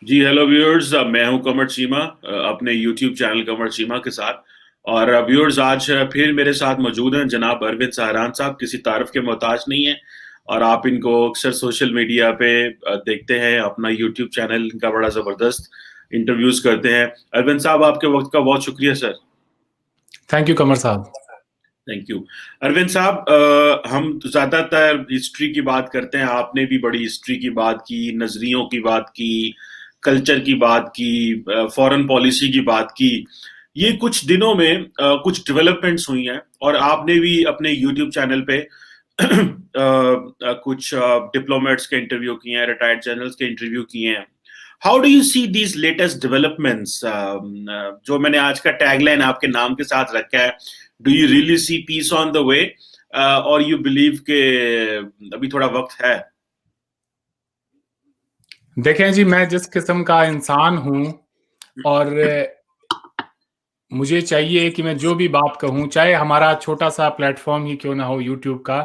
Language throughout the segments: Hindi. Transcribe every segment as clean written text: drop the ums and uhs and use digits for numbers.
जी हेलो व्यूअर्स, मैं हूं कमर चीमा अपने यूट्यूब चैनल कमर चीमा के साथ। और व्यूअर्स, आज फिर मेरे साथ मौजूद हैं जनाब अरविंद सहरान साहब। किसी तारीफ के मोहताज नहीं है और आप इनको अक्सर सोशल मीडिया पे देखते हैं। अपना यूट्यूब चैनल इनका बड़ा ज़बरदस्त इंटरव्यूज करते हैं। अरविंद साहब, आपके वक्त का बहुत शुक्रिया सर। थैंक यू कमर साहब। Thank you. अरविंद साहब, हम ज्यादातर हिस्ट्री की बात करते हैं। आपने भी बड़ी हिस्ट्री की बात की, नजरियों की बात की, कल्चर की बात की, फॉरेन पॉलिसी की बात की। ये कुछ दिनों में कुछ डेवलपमेंट्स हुई हैं और आपने भी अपने यूट्यूब चैनल पे कुछ डिप्लोमेट्स के इंटरव्यू किए हैं, रिटायर्ड जनरल्स के इंटरव्यू किए हैं। How do you see these latest developments? जो मैंने आज का टैगलाइन आपके नाम के साथ रखा है, do you really see peace on the way, और यू बिलीव के अभी थोड़ा वक्त है? देखें जी, मैं जिस किस्म का इंसान हूं और मुझे चाहिए कि मैं जो भी बात कहूं, चाहे हमारा छोटा सा प्लेटफॉर्म ही क्यों ना हो यूट्यूब का,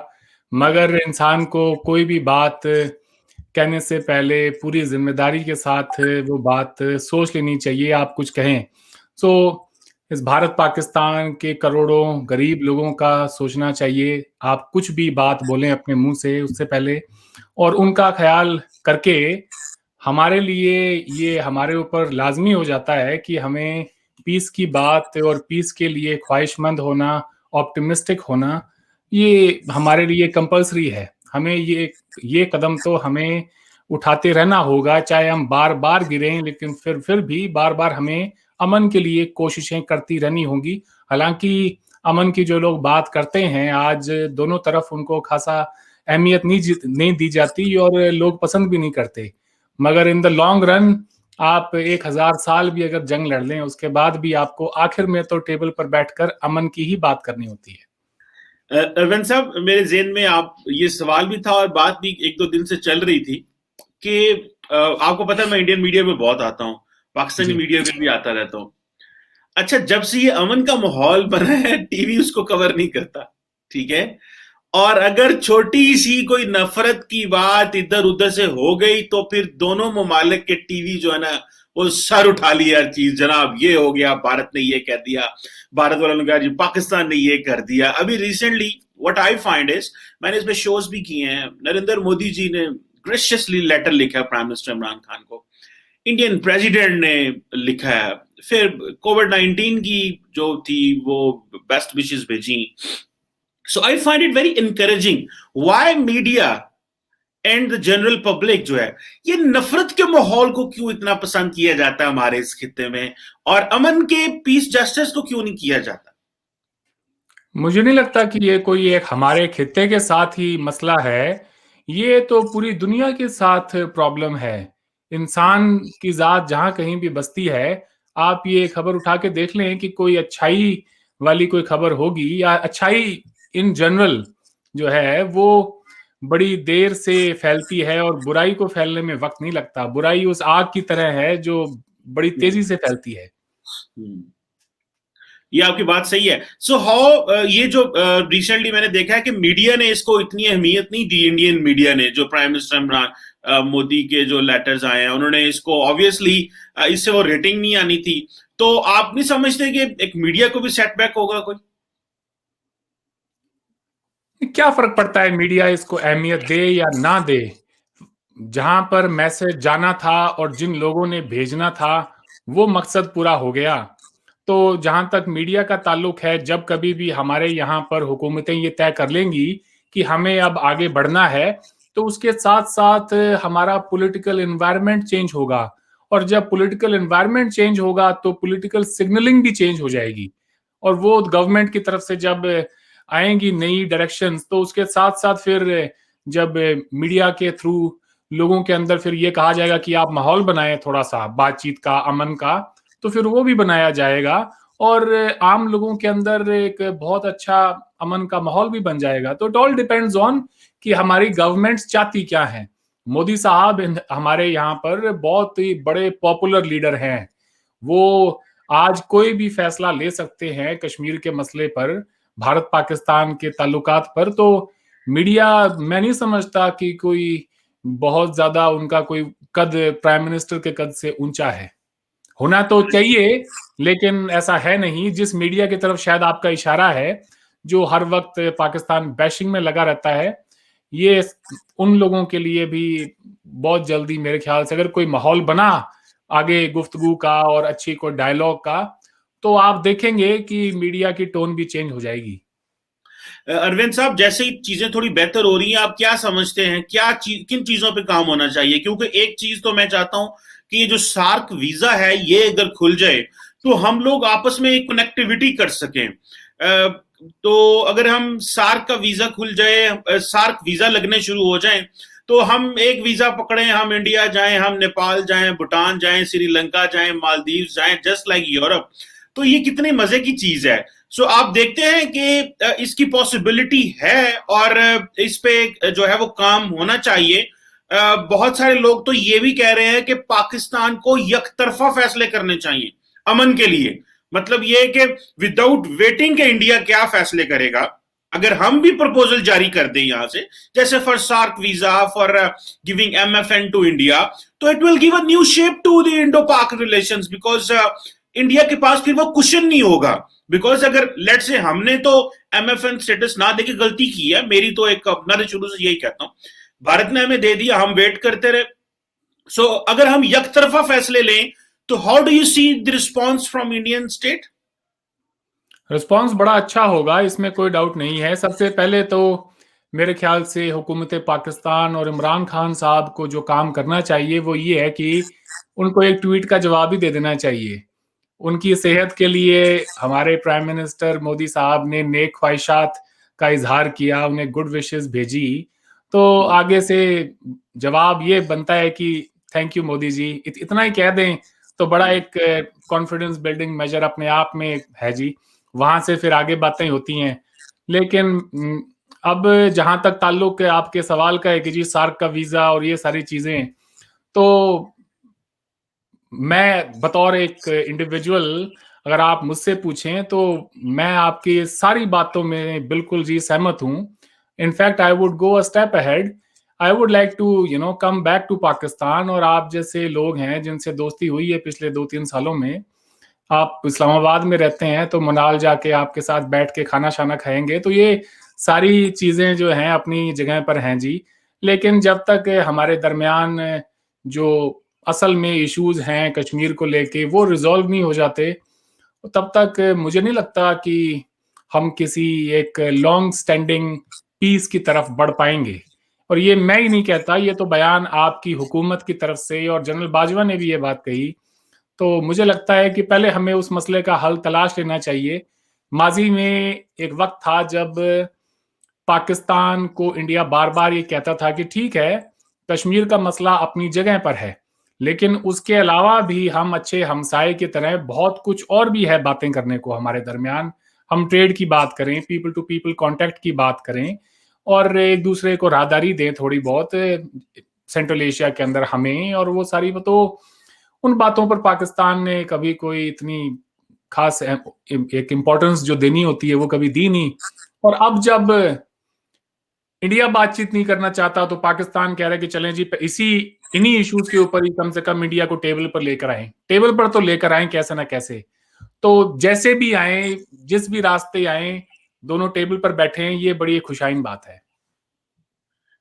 मगर इंसान को कोई भी बात कहने से पहले पूरी जिम्मेदारी के साथ वो बात सोच लेनी चाहिए। आप कुछ कहें तो इस भारत पाकिस्तान के करोड़ों गरीब लोगों का सोचना चाहिए। आप कुछ भी बात बोलें अपने मुंह से उससे पहले और उनका ख्याल करके, हमारे लिए ये हमारे ऊपर लाजमी हो जाता है कि हमें पीस की बात और पीस के लिए ख्वाहिशमंद होना, ऑप्टिमिस्टिक होना, ये हमारे लिए कंपलसरी है। हमें ये कदम तो हमें उठाते रहना होगा, चाहे हम बार बार गिरें, लेकिन फिर भी बार बार हमें अमन के लिए कोशिशें करती रहनी होंगी। हालांकि अमन की जो लोग बात करते हैं, आज दोनों तरफ उनको खासा अहमियत नहीं दी जाती और लोग पसंद भी नहीं करते। मगर इन द लॉन्ग रन आप 1000 साल भी अगर जंग लड़ लें, उसके बाद भी आपको आखिर में तो टेबल पर बैठकर अमन की ही बात करनी होती है। अरविंद साहब, मेरे जेहन में आप ये सवाल भी था और बात भी एक दो दिन से चल रही थी कि आपको पता है मैं इंडियन मीडिया में बहुत आता हूँ, पाकिस्तानी जी। मीडिया में भी आता रहता हूँ। अच्छा, जब से ये अमन का माहौल बना है, टीवी उसको कवर नहीं करता, ठीक है? और अगर छोटी सी कोई नफरत की बात इधर उधर से हो गई तो फिर दोनों ममालिक के टीवी जो है ना, वो सर उठा लिया हर चीज। जनाब ये हो गया, भारत ने ये कह दिया, भारत वालों ने कहा जी पाकिस्तान ने ये कर दिया। अभी recently what I find is, मैंने इसमें शोज भी किए हैं, नरेंद्र मोदी जी ने ग्रेशियसली लेटर लिखा प्राइम मिनिस्टर इमरान खान को, इंडियन प्रेसिडेंट ने लिखा है, फिर कोविड-19 की जो थी वो बेस्ट विशेस भेजी। So I find it very encouraging why media and the general public जो है, ये नफरत के माहौल को क्यों इतना पसंद किया जाता है हमारे इस खिते में, और अमन के पीस जस्टिस को क्यों नहीं किया जाता? मुझे नहीं लगता कि ये कोई एक हमारे खित्ते के साथ ही मसला है। ये तो पूरी दुनिया के साथ प्रॉब्लम है। इंसान की जात जहां कहीं भी बसती है, आप ये खबर उठा के देख लें कि कोई अच्छाई वाली कोई खबर होगी, या अच्छाई इन जनरल जो है वो बड़ी देर से फैलती है और बुराई को फैलने में वक्त नहीं लगता। बुराई उस आग की तरह है जो बड़ी तेजी से फैलती है। ये आपकी बात सही है। सो हाउ ये जो रिसेंटली मैंने देखा है कि मीडिया ने इसको इतनी अहमियत नहीं दी, इंडियन मीडिया ने, जो प्राइम मिनिस्टर इमरान मोदी के जो लेटर्स आए हैं उन्होंने इसको ऑब्वियसली, इससे वो रेटिंग नहीं आनी थी। तो आप नहीं समझते कि एक मीडिया को भी सेटबैक होगा कोई? क्या फर्क पड़ता है मीडिया इसको अहमियत दे या ना दे? जहां पर मैसेज जाना था और जिन लोगों ने भेजना था, वो मकसद पूरा हो गया। तो जहां तक मीडिया का ताल्लुक है, जब कभी भी हमारे यहाँ पर हुकूमतें ये तय कर लेंगी कि हमें अब आगे बढ़ना है, तो उसके साथ साथ हमारा पॉलिटिकल एनवायरनमेंट चेंज होगा। और जब पॉलिटिकल एनवायरनमेंट चेंज होगा तो पॉलिटिकल सिग्नलिंग भी चेंज हो जाएगी। और वो गवर्नमेंट की तरफ से जब आएंगी नई डायरेक्शंस, तो उसके साथ साथ फिर जब मीडिया के थ्रू लोगों के अंदर फिर ये कहा जाएगा कि आप माहौल बनाएं थोड़ा सा बातचीत का, अमन का, तो फिर वो भी बनाया जाएगा और आम लोगों के अंदर एक बहुत अच्छा अमन का माहौल भी बन जाएगा। तो इट ऑल डिपेंड्स ऑन कि हमारी गवर्नमेंट्स चाहती क्या है। मोदी साहब हमारे यहाँ पर बहुत ही बड़े पॉपुलर लीडर हैं। वो आज कोई भी फैसला ले सकते हैं कश्मीर के मसले पर, भारत पाकिस्तान के ताल्लुकात पर। तो मीडिया, मैं नहीं समझता कि कोई बहुत ज्यादा उनका कोई कद प्राइम मिनिस्टर के कद से ऊंचा है। होना तो चाहिए, लेकिन ऐसा है नहीं। जिस मीडिया की तरफ शायद आपका इशारा है, जो हर वक्त पाकिस्तान बैशिंग में लगा रहता है, ये उन लोगों के लिए भी बहुत जल्दी मेरे ख्याल से अगर कोई माहौल बना आगे गुफ्तगू का और अच्छी कोई डायलॉग का, तो आप देखेंगे कि मीडिया की टोन भी चेंज हो जाएगी। अरविंद साहब, जैसे ही चीजें थोड़ी बेहतर हो रही हैं, आप क्या समझते हैं किन चीजों पे काम होना चाहिए? क्योंकि एक चीज तो मैं चाहता हूं कि ये जो सार्क वीजा है ये अगर खुल जाए तो हम लोग आपस में एक कनेक्टिविटी कर सकें। तो अगर हम सार्क का वीजा खुल जाए, सार्क वीजा लगने शुरू हो जाए, तो हम एक वीजा पकड़े, हम इंडिया जाएं, हम नेपाल जाएं, भूटान जाएं, श्रीलंका जाएं, मालदीव जाएं, जस्ट लाइक यूरोप। तो ये कितनी मजे की चीज है। सो आप देखते हैं कि इसकी पॉसिबिलिटी है और इस पे जो है वो काम होना चाहिए। बहुत सारे लोग तो ये भी कह रहे हैं कि पाकिस्तान को यकतरफा फैसले करने चाहिए अमन के लिए। मतलब ये कि विदाउट वेटिंग के इंडिया क्या फैसले करेगा, अगर हम भी प्रपोजल जारी कर दें यहां से, जैसे for SAARC visa, for giving MFN to India, तो it will give a new shape to the Indo Pak relations, because India के पास फिर वो कुशन नहीं होगा। बिकॉज अगर लेट से हमने तो एमएफएन स्टेटस ना देके गलती की है, मेरी तो एक अपना शुरू से यही कहता हूं, भारत ने हमें दे दिया, हम वेट करते रहे। सो अगर हम यकतरफा फैसले लें तो how do you see the response from Indian state? Response बड़ा अच्छा होगा, इसमें कोई डाउट नहीं है। सबसे पहले तो मेरे ख्याल से हुकूमत पाकिस्तान और इमरान खान साहब को जो काम करना चाहिए वो ये है कि उनको एक ट्वीट का जवाब ही दे देना चाहिए। उनकी सेहत के लिए हमारे प्राइम मिनिस्टर मोदी साहब ने नेक ख्वाहिशात का इजहार किया, उन्हें गुड विशेस भेजी, तो आगे से जवाब ये बनता है कि थैंक यू मोदी जी, इतना ही कह दें तो बड़ा एक कॉन्फिडेंस बिल्डिंग मेजर अपने आप में है जी। वहां से फिर आगे बातें होती हैं। लेकिन अब जहां तक ताल्लुक है आपके सवाल का है कि जी सार्क का वीजा और ये सारी चीजें, तो मैं बतौर एक इंडिविजुअल अगर आप मुझसे पूछें तो मैं आपकी सारी बातों में बिल्कुल जी सहमत हूं। In fact I would go a step ahead, I would like to come back to Pakistan. और आप जैसे लोग हैं जिनसे दोस्ती हुई है पिछले 2-3 सालों में, आप इस्लामाबाद में रहते हैं तो मनाल जाके आपके साथ बैठ के खाना शाना खाएंगे, तो ये सारी चीजें जो हैं अपनी जगह पर हैं जी। लेकिन जब तक हमारे दरमियान जो असल में इश्यूज हैं कश्मीर को लेके वो रिजॉल्व नहीं हो जाते, तब तक मुझे नहीं लगता कि हम किसी एक लॉन्ग स्टैंडिंग पीस की तरफ बढ़ पाएंगे। और ये मैं ही नहीं कहता, ये तो बयान आपकी हुकूमत की तरफ से, और जनरल बाजवा ने भी ये बात कही। तो मुझे लगता है कि पहले हमें उस मसले का हल तलाश लेना चाहिए। माजी में एक वक्त था जब पाकिस्तान को इंडिया बार बार ये कहता था कि ठीक है कश्मीर का मसला अपनी जगह पर है, लेकिन उसके अलावा भी हम अच्छे हमसाए की तरह बहुत कुछ और भी है बातें करने को हमारे दरमियान। हम ट्रेड की बात करें, पीपल टू पीपल कांटेक्ट की बात करें, और एक दूसरे को राहदारी दें थोड़ी बहुत सेंट्रल एशिया के अंदर हमें, और वो सारी तो उन बातों पर पाकिस्तान ने कभी कोई इतनी खास एक इम्पोर्टेंस जो देनी होती है वो कभी दी नहीं। और अब जब इंडिया बातचीत नहीं करना चाहता तो पाकिस्तान कह रहा है कि चलें जी इन्हीं इश्यूज के ऊपर ही कम से कम इंडिया को टेबल पर लेकर आए, टेबल पर तो लेकर आए कैसे ना कैसे। तो जैसे भी आए, जिस भी रास्ते आए, दोनों टेबल पर बैठे हैं, ये बड़ी खुशाइन बात है।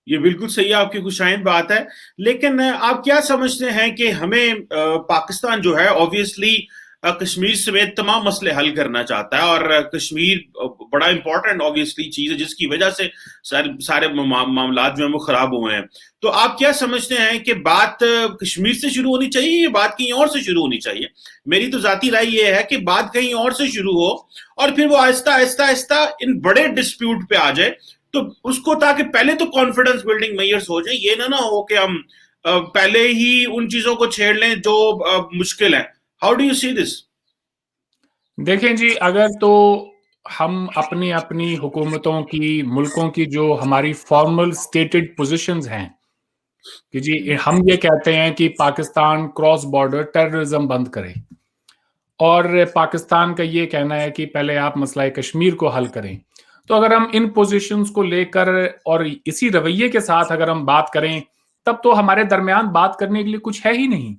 ये बिल्कुल सही आपकी खुशाइन बात है। लेकिन आप क्या समझते हैं कि हमें पाकिस्तान जो है ऑब्वियसली कश्मीर समेत तमाम मसले हल करना चाहता है, और कश्मीर बड़ा इंपॉर्टेंट ऑब्वियसली चीज है जिसकी वजह से सारे मामला जो है वो खराब हुए हैं। तो आप क्या समझते हैं कि बात कश्मीर से शुरू होनी चाहिए या बात कहीं और से शुरू होनी चाहिए? मेरी तो जाती राय ये है कि बात कहीं और से शुरू हो और फिर वो आहिस्ता आहिस्ता आहिस्ता इन बड़े डिस्प्यूट पे आ जाए, तो उसको ताकि पहले तो कॉन्फिडेंस बिल्डिंग मेजर्स हो जाए। ये ना हो कि हम पहले ही उन चीजों को छेड़ लें जो मुश्किल है। How do you see this? देखें जी, अगर तो हम अपनी अपनी हुकूमतों की, मुल्कों की जो हमारी फॉर्मल स्टेटेड पोजीशंस हैं कि जी हम ये कहते हैं कि पाकिस्तान क्रॉस बॉर्डर टेररिज्म बंद करे, और पाकिस्तान का ये कहना है कि पहले आप मसला कश्मीर को हल करें। तो अगर हम इन पोजीशंस को लेकर और इसी रवैये के साथ अगर हम बात करें, तब तो हमारे दरमियान बात करने के लिए कुछ है ही नहीं,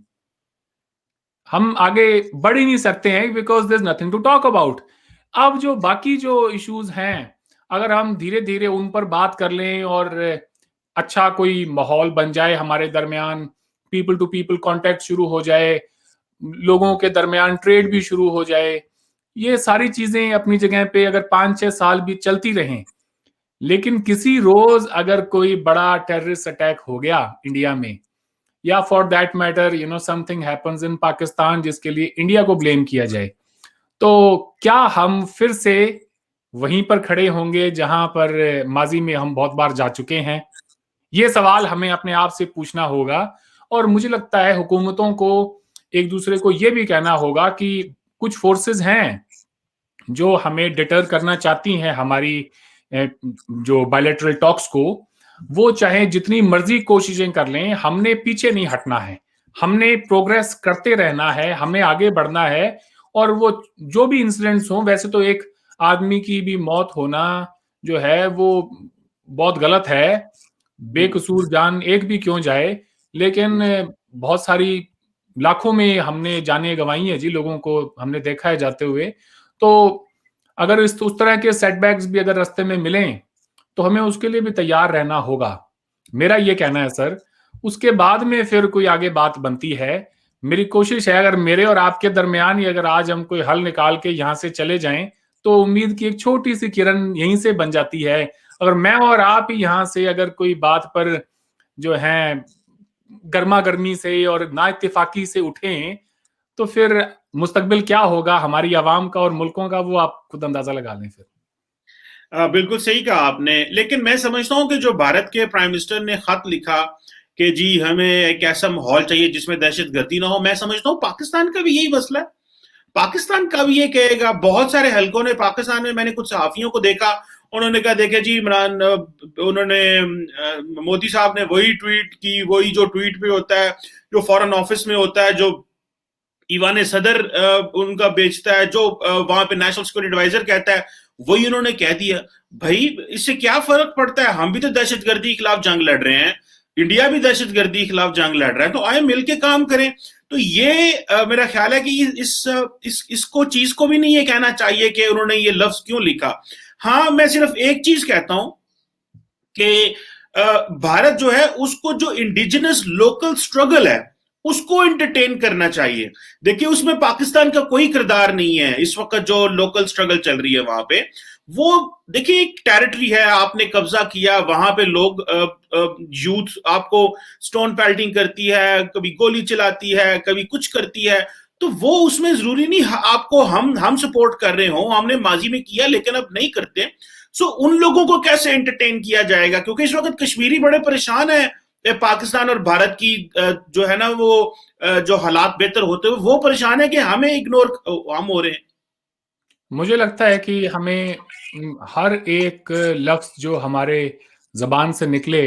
हम आगे बढ़ ही नहीं सकते हैं, because there is nothing to talk about. अब जो बाकी जो इश्यूज हैं, अगर हम धीरे धीरे उन पर बात कर लें और अच्छा कोई माहौल बन जाए हमारे दरमियान, पीपल टू पीपल कांटेक्ट शुरू हो जाए, लोगों के दरमियान ट्रेड भी शुरू हो जाए, ये सारी चीजें अपनी जगह पे अगर 5-6 साल भी चलती रहें, लेकिन किसी रोज अगर कोई बड़ा टेररिस्ट अटैक हो गया इंडिया में, या for that matter something happens in Pakistan जिसके लिए इंडिया को ब्लेम किया जाए, तो क्या हम फिर से वहीं पर खड़े होंगे जहां पर माजी में हम बहुत बार जा चुके हैं? ये सवाल हमें अपने आप से पूछना होगा। और मुझे लगता है हुकूमतों को एक दूसरे को ये भी कहना होगा कि कुछ फोर्सेस हैं जो हमें डिटर करना चाहती हैं हमारी जो बायलैटरल टॉक्स को, वो चाहे जितनी मर्जी कोशिशें कर लें, हमने पीछे नहीं हटना है, हमने प्रोग्रेस करते रहना है, हमें आगे बढ़ना है। और वो जो भी इंसिडेंट्स हों, वैसे तो एक आदमी की भी मौत होना जो है वो बहुत गलत है, बेकसूर जान एक भी क्यों जाए, लेकिन बहुत सारी लाखों में हमने जानें गंवाई हैं जी, लोगों को हमने देखा है जाते हुए। तो अगर उस तरह के सेटबैक्स भी अगर रास्ते में मिलें तो हमें उसके लिए भी तैयार रहना होगा, मेरा ये कहना है सर। उसके बाद में फिर कोई आगे बात बनती है। मेरी कोशिश है अगर मेरे और आपके दरमियान ही अगर आज हम कोई हल निकाल के यहाँ से चले जाएं, तो उम्मीद की एक छोटी सी किरण यहीं से बन जाती है। अगर मैं और आप ही यहाँ से अगर कोई बात पर जो है गर्मा गर्मी से और ना इत्तेफाकी से उठें, तो फिर मुस्तकबिल क्या होगा हमारी आवाम का और मुल्कों का, वो आप खुद अंदाजा लगा लें फिर। बिल्कुल सही कहा आपने, लेकिन मैं समझता हूं कि जो भारत के प्राइम मिनिस्टर ने खत लिखा कि जी हमें एक ऐसा माहौल चाहिए जिसमें दहशतगर्दी ना हो, मैं समझता हूं पाकिस्तान का भी यही मसला है। पाकिस्तान का भी ये कहेगा, बहुत सारे हलकों ने पाकिस्तान में, मैंने कुछ सहाफियों को देखा, उन्होंने कहा देखे जी इमरान, उन्होंने मोदी साहब ने वही ट्वीट की, वही जो ट्वीट पे होता है, जो फॉरेन ऑफिस में होता है, जो ईवान सदर उनका बेचता है, जो वहां पे नेशनल सिक्योरिटी एडवाइजर कहता है, वही उन्होंने कह दिया। भाई इससे क्या फर्क पड़ता है, हम भी तो दहशतगर्दी के खिलाफ जंग लड़ रहे हैं, इंडिया भी दहशतगर्दी के खिलाफ जंग लड़ रहा है, तो आए मिलके काम करें। तो ये मेरा ख्याल है कि इसको चीज को भी नहीं ये कहना चाहिए कि उन्होंने ये लफ्ज क्यों लिखा। हाँ, मैं सिर्फ एक चीज कहता हूं कि भारत जो है उसको जो इंडिजिनस लोकल स्ट्रगल है उसको एंटरटेन करना चाहिए। देखिए उसमें पाकिस्तान का कोई किरदार नहीं है इस वक्त, जो लोकल स्ट्रगल चल रही है वहां पे। वो देखिए एक टेरिटरी है, आपने कब्जा किया, वहां पे लोग यूथ आपको स्टोन पेल्टिंग करती है, कभी गोली चलाती है, कभी कुछ करती है, तो वो उसमें जरूरी नहीं आपको हम सपोर्ट कर रहे हो, हमने माजी में किया लेकिन अब नहीं करते। सो उन लोगों को कैसे एंटरटेन किया जाएगा, क्योंकि इस वक्त कश्मीरी बड़े परेशान है पाकिस्तान और भारत की जो है ना वो जो हालात बेहतर होते हुए वो परेशान है कि हमें इग्नोर हम हो रहे हैं। मुझे लगता है कि हमें हर एक लफ्ज जो हमारे जबान से निकले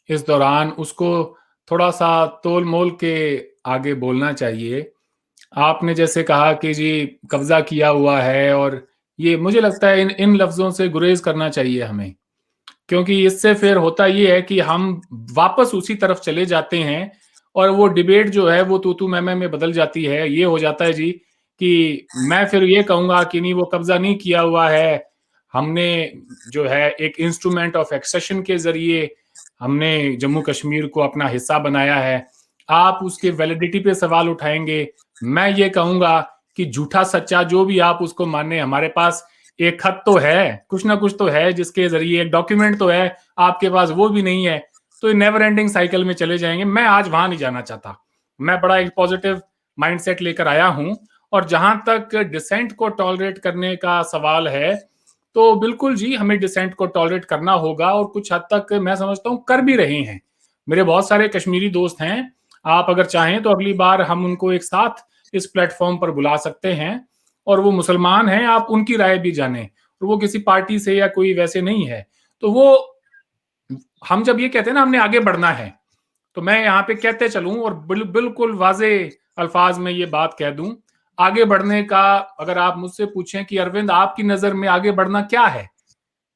इस दौरान उसको थोड़ा सा तोल मोल के आगे बोलना चाहिए। आपने जैसे कहा कि जी कब्जा किया हुआ है, और ये मुझे लगता है इन इन लफ्जों से गुरेज करना चाहिए हमें, क्योंकि इससे फिर होता ये है कि हम वापस उसी तरफ चले जाते हैं और वो डिबेट जो है वो तू तू मैं में बदल जाती है। ये हो जाता है जी कि मैं फिर ये कहूंगा कि नहीं वो कब्जा नहीं किया हुआ है, हमने जो है एक इंस्ट्रूमेंट ऑफ एक्सेशन के जरिए हमने जम्मू कश्मीर को अपना हिस्सा बनाया है। आप उसके वैलिडिटी पे सवाल उठाएंगे, मैं ये कहूंगा कि झूठा सच्चा जो भी आप उसको माने, हमारे पास एक खत तो है, कुछ ना कुछ तो है जिसके जरिए, एक डॉक्यूमेंट तो है, आपके पास वो भी नहीं है, तो नेवर एंडिंग साइकिल में चले जाएंगे। मैं आज वहां नहीं जाना चाहता, मैं बड़ा एक पॉजिटिव माइंडसेट लेकर आया हूं। और जहां तक डिसेंट को टॉलरेट करने का सवाल है, तो बिल्कुल जी हमें डिसेंट को टॉलरेट करना होगा, और कुछ हद तक मैं समझता हूं कर भी रहे हैं। मेरे बहुत सारे कश्मीरी दोस्त हैं, आप अगर चाहें तो अगली बार हम उनको एक साथ इस प्लेटफॉर्म पर बुला सकते हैं, और वो मुसलमान हैं, आप उनकी राय भी जानें, और वो किसी पार्टी से या कोई वैसे नहीं है। तो वो हम जब ये कहते हैं ना हमने आगे बढ़ना है, तो मैं यहाँ पे कहते चलूं और बिल्कुल वाजे अल्फाज में ये बात कह दूं, आगे बढ़ने का अगर आप मुझसे पूछें कि अरविंद आपकी नजर में आगे बढ़ना क्या है,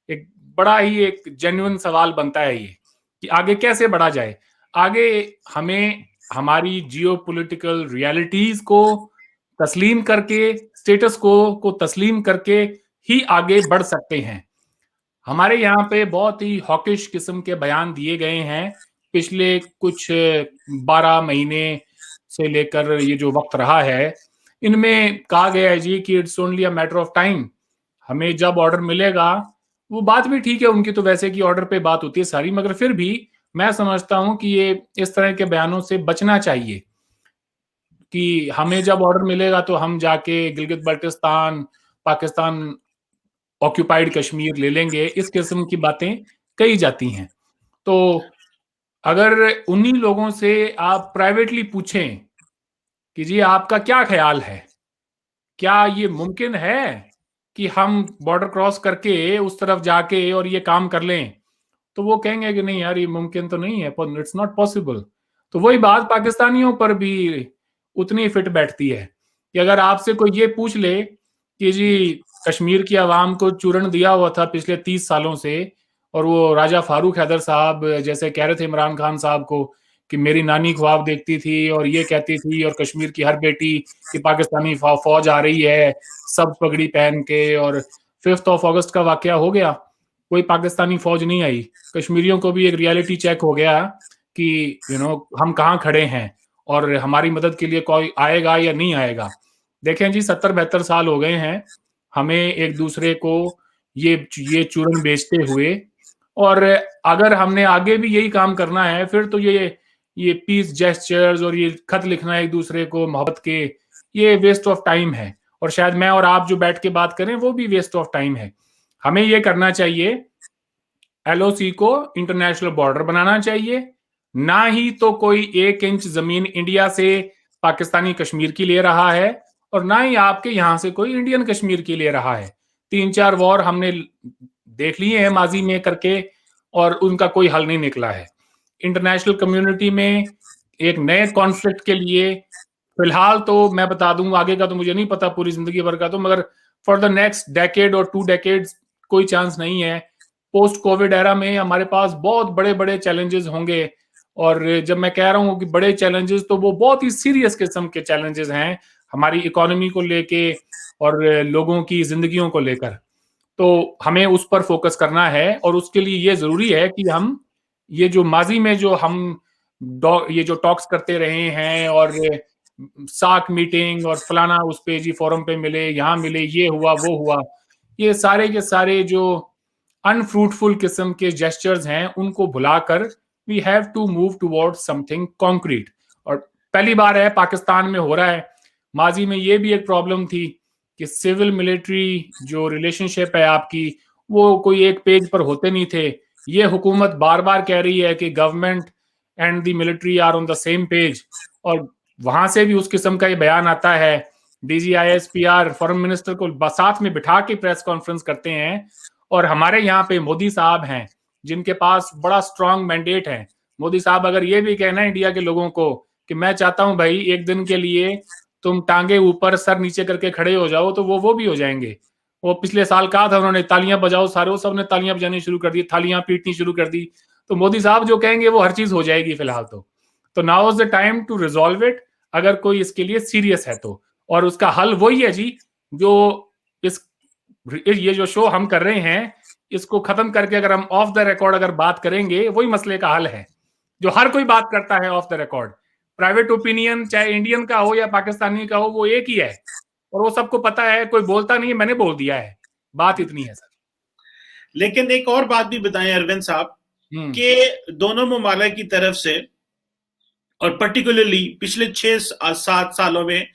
एक बड़ा ही एक जेन्युइन सवाल बनता है ये कि आगे कैसे बढ़ा जाए। आगे हमें हमारी जियोपॉलिटिकल रियलिटीज को तस्लीम करके, स्टेटस को तस्लीम करके ही आगे बढ़ सकते हैं। हमारे यहाँ पे बहुत ही हॉकिश किस्म के बयान दिए गए हैं पिछले कुछ 12 महीने से लेकर ये जो वक्त रहा है, इनमें कहा गया है जी कि it's only a matter of time, हमें जब ऑर्डर मिलेगा। वो बात भी ठीक है, उनकी तो वैसे की ऑर्डर पे बात होती है सारी, मगर फिर भी मैं समझता हूं कि ये इस तरह के बयानों से बचना चाहिए कि हमें जब ऑर्डर मिलेगा तो हम जाके गिलगित बल्टिस्तान, पाकिस्तान ऑक्यूपाइड कश्मीर ले लेंगे, इस किस्म की बातें कही जाती हैं। तो अगर उन्हीं लोगों से आप प्राइवेटली पूछें कि जी आपका क्या ख्याल है, क्या ये मुमकिन है कि हम बॉर्डर क्रॉस करके उस तरफ जाके और ये काम कर लें, तो वो कहेंगे कि नहीं यार ये मुमकिन तो नहीं है, इट्स नॉट पॉसिबल। तो वही बात पाकिस्तानियों पर भी उतनी फिट बैठती है कि अगर आपसे कोई ये पूछ ले कि जी कश्मीर की आवाम को चूरण दिया हुआ था पिछले 30 सालों से, और वो राजा फारूक हैदर साहब जैसे कह रहे थे इमरान खान साहब को कि मेरी नानी ख्वाब देखती थी और ये कहती थी, और कश्मीर की हर बेटी कि पाकिस्तानी फौज आ रही है सब पगड़ी पहन के, और 5 अगस्त का वाकया हो गया, कोई पाकिस्तानी फौज नहीं आई। कश्मीरियों को भी एक रियलिटी चेक हो गया कि हम कहाँ खड़े हैं और हमारी मदद के लिए कोई आएगा या नहीं आएगा। देखें जी 70-72 साल हो गए हैं हमें एक दूसरे को ये चूरन बेचते हुए, और अगर हमने आगे भी यही काम करना है फिर तो ये पीस जेस्चर्स और ये खत लिखना एक दूसरे को मोहब्बत के, ये वेस्ट ऑफ टाइम है। और शायद मैं और आप जो बैठ के बात करें वो भी वेस्ट ऑफ टाइम है। हमें ये करना चाहिए, एलओसी को इंटरनेशनल बॉर्डर बनाना चाहिए, ना ही तो कोई 1 इंच जमीन इंडिया से पाकिस्तानी कश्मीर की ले रहा है और ना ही आपके यहां से कोई इंडियन कश्मीर की ले रहा है। 3-4 वॉर हमने देख लिए हैं माजी में करके और उनका कोई हल नहीं निकला है। इंटरनेशनल कम्युनिटी में एक नए कॉन्फ्लिक्ट के लिए फिलहाल तो मैं बता दूं, आगे का तो मुझे नहीं पता पूरी जिंदगी भर का, तो मगर फॉर द नेक्स्ट डेकेड और 2 डेकेड्स कोई चांस नहीं है। पोस्ट कोविड एरा में हमारे पास बहुत बड़े बड़े चैलेंजेस होंगे, और जब मैं कह रहा हूँ कि बड़े चैलेंजेस तो वो बहुत ही सीरियस किस्म के चैलेंजेस हैं हमारी इकोनॉमी को लेके और लोगों की जिंदगियों को लेकर। तो हमें उस पर फोकस करना है, और उसके लिए ये जरूरी है कि हम ये जो माजी में जो हम ये जो टॉक्स करते रहे हैं और साक मीटिंग और फलाना उस पे जी फोरम पे मिले, यहाँ मिले, ये हुआ वो हुआ, ये सारे के सारे जो अनफ्रूटफुल किस्म के जेस्चर्स हैं उनको भुलाकर we have to move toward something concrete. और पहली बार है पाकिस्तान में हो रहा है, माजी में ये भी एक प्रॉब्लम थी कि सिविल मिलिट्री जो रिलेशनशिप है आपकी वो कोई एक पेज पर होते नहीं थे। ये हुकूमत बार बार कह रही है कि government and the military are on the same page, और वहां से भी उस किस्म का ये बयान आता है। DGISPR फॉरेन मिनिस्टर को साथ में बिठा के प्रेस कॉन्फ्रेंस करते हैं, और हमारे यहाँ पे मोदी साहब हैं जिनके पास बड़ा स्ट्रांग मैंडेट है। मोदी साहब अगर ये भी कहना है इंडिया के लोगों को कि मैं चाहता हूं भाई एक दिन के लिए तुम टांगे ऊपर सर नीचे करके खड़े हो जाओ, तो वो भी हो जाएंगे। वो पिछले साल कहा था उन्होंने तालियां बजाओ सारे, वो सबने तालियां बजानी शुरू कर दी, थालियां पीटनी शुरू कर दी। तो मोदी साहब जो कहेंगे वो हर चीज हो जाएगी फिलहाल तो now is the time to resolve it, अगर कोई इसके लिए सीरियस है तो। और उसका हल वही है जी, जो ये जो शो हम कर रहे हैं इसको खत्म करके अगर हम ऑफ द रिकॉर्ड अगर बात करेंगे, वही मसले का हल है जो हर कोई बात करता है of the record. Private opinion चाहे इंडियन का हो या पाकिस्तानी का हो वो एक ही है, और वो सबको पता है, कोई बोलता नहीं है, मैंने बोल दिया है, बात इतनी है सर। लेकिन एक और बात भी बताएं अरविंद साहब कि दोनों ममालिक की तरफ से और पर्टिकुलरली पिछले 6-7 सालों में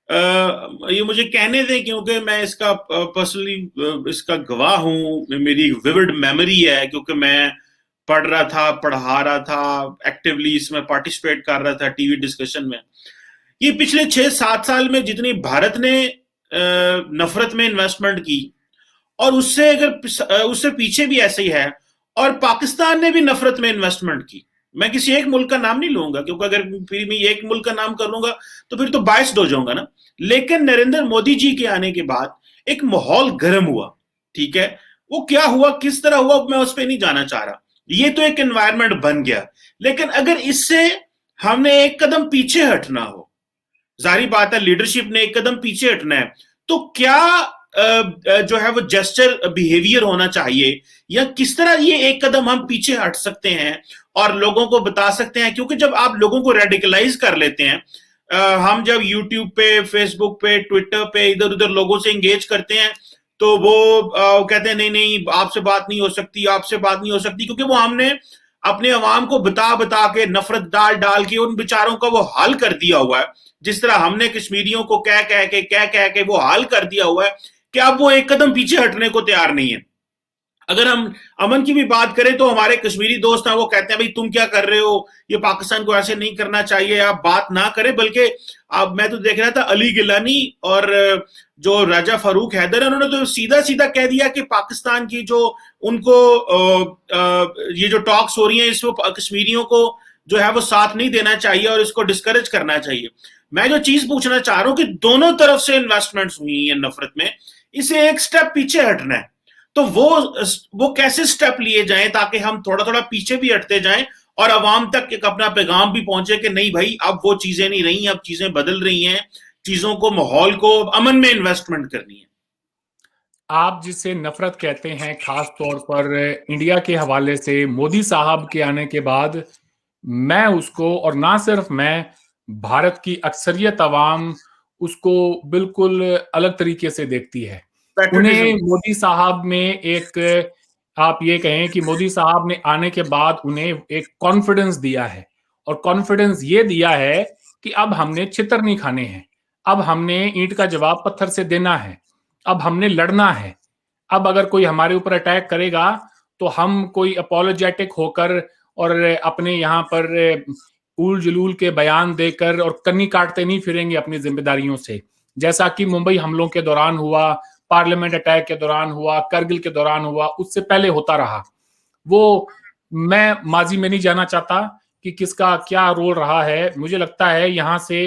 ये मुझे कहने दें क्योंकि मैं इसका पर्सनली इसका गवाह हूं, मेरी विविड मेमोरी है क्योंकि मैं पढ़ रहा था, पढ़ा रहा था, एक्टिवली इसमें पार्टिसिपेट कर रहा था टीवी डिस्कशन में। ये पिछले 6-7 साल में जितनी भारत ने नफरत में इन्वेस्टमेंट की, और उससे अगर उससे पीछे भी ऐसे ही है, और पाकिस्तान ने भी नफरत में इन्वेस्टमेंट की। मैं किसी एक मुल्क का नाम नहीं लूंगा क्योंकि अगर फिर मैं एक मुल्क का नाम कर लूंगा तो फिर तो बायस्ड हो जाऊंगा ना। लेकिन नरेंद्र मोदी जी के आने के बाद एक माहौल गर्म हुआ, ठीक है, वो क्या हुआ किस तरह हुआ मैं उस पर नहीं जाना चाह रहा। ये तो एक एनवायरनमेंट बन गया। लेकिन अगर इससे हमने एक कदम पीछे हटना हो, जारी बात है लीडरशिप ने एक कदम पीछे हटना है, तो क्या जो है वो जेस्चर बिहेवियर होना चाहिए, या किस तरह ये एक कदम हम पीछे हट सकते हैं और लोगों को बता सकते हैं? क्योंकि जब आप लोगों को रेडिकलाइज कर लेते हैं, हम जब यूट्यूब पे, फेसबुक पे, ट्विटर पे इधर उधर लोगों से एंगेज करते हैं, तो वो कहते हैं नहीं नहीं आपसे बात नहीं हो सकती, आपसे बात नहीं हो सकती, क्योंकि वो हमने अपने अवाम को बता बता के, नफरत डाल डाल के उन बेचारों का वो हाल कर दिया हुआ है। जिस तरह हमने कश्मीरियों को कह के वो हाल कर दिया हुआ है कि अब वो एक कदम पीछे हटने को तैयार नहीं है। अगर हम अमन की भी बात करें तो हमारे कश्मीरी दोस्त हैं, वो कहते हैं भाई तुम क्या कर रहे हो, ये पाकिस्तान को ऐसे नहीं करना चाहिए, आप बात ना करें। बल्कि अब मैं तो देख रहा था अली गिलानी और जो राजा फारूक हैदर है, उन्होंने तो सीधा सीधा कह दिया कि पाकिस्तान की जो उनको ये जो टॉक्स हो रही हैं इसमें कश्मीरियों को जो है वो साथ नहीं देना चाहिए और इसको डिस्करेज करना चाहिए। मैं जो चीज पूछना चाह रहा हूं कि दोनों तरफ से इन्वेस्टमेंट्स हुई हैं नफरत में, इसे एक स्टेप पीछे हटना है, तो वो कैसे स्टेप लिए जाएं ताकि हम थोड़ा थोड़ा पीछे भी हटते जाएं और अवाम तक एक अपना पैगाम भी पहुंचे कि नहीं भाई अब वो चीजें नहीं रही, अब चीजें बदल रही हैं, चीजों को, माहौल को, अमन में इन्वेस्टमेंट करनी है। आप जिसे नफरत कहते हैं, खास तौर पर इंडिया के हवाले से मोदी साहब के आने के बाद, मैं उसको, और ना सिर्फ मैं, भारत की अक्सरियत अवाम उसको बिल्कुल अलग तरीके से देखती है। उन्हें पैट्रियटिज्म। मोदी साहब में एक, आप ये कहें कि मोदी साहब ने आने के बाद उन्हें एक कॉन्फिडेंस दिया है, और कॉन्फिडेंस ये दिया है कि अब हमने छितर नहीं खाने हैं, अब हमने ईंट का जवाब पत्थर से देना है, अब हमने लड़ना है। अब अगर कोई हमारे ऊपर अटैक करेगा तो हम कोई अपोलोजेटिक होकर और अपने यहाँ पर उल जलूल के बयान देकर और कन्नी काटते नहीं फिरेंगे अपनी जिम्मेदारियों से, जैसा कि मुंबई हमलों के दौरान हुआ, पार्लियामेंट अटैक के दौरान हुआ, करगिल के दौरान हुआ, उससे पहले होता रहा। वो, मैं माजी में नहीं जाना चाहता कि किसका क्या रोल रहा है। मुझे लगता है यहाँ से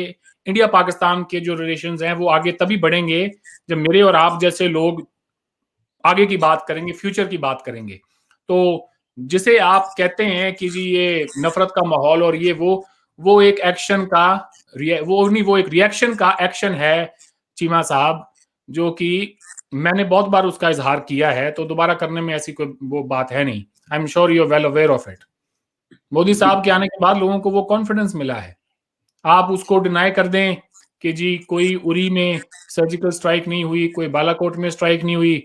इंडिया पाकिस्तान के जो रिलेशंस हैं वो आगे तभी बढ़ेंगे जब मेरे और आप जैसे लोग आगे की बात करेंगे, फ्यूचर की बात करेंगे। तो जिसे आप कहते हैं कि जी ये नफरत का माहौल और ये वो एक एक्शन का, वो नहीं, वो एक रिएक्शन का एक्शन है चीमा साहब, जो कि मैंने बहुत बार उसका इजहार किया है, तो दोबारा करने में ऐसी कोई वो बात है नहीं। I am sure you are well aware of it. Modi साहब के आने के बाद लोगों को वो कॉन्फिडेंस मिला है। आप उसको डिनाई कर दें कि जी कोई उरी में सर्जिकल स्ट्राइक नहीं हुई, कोई बालाकोट में स्ट्राइक नहीं हुई,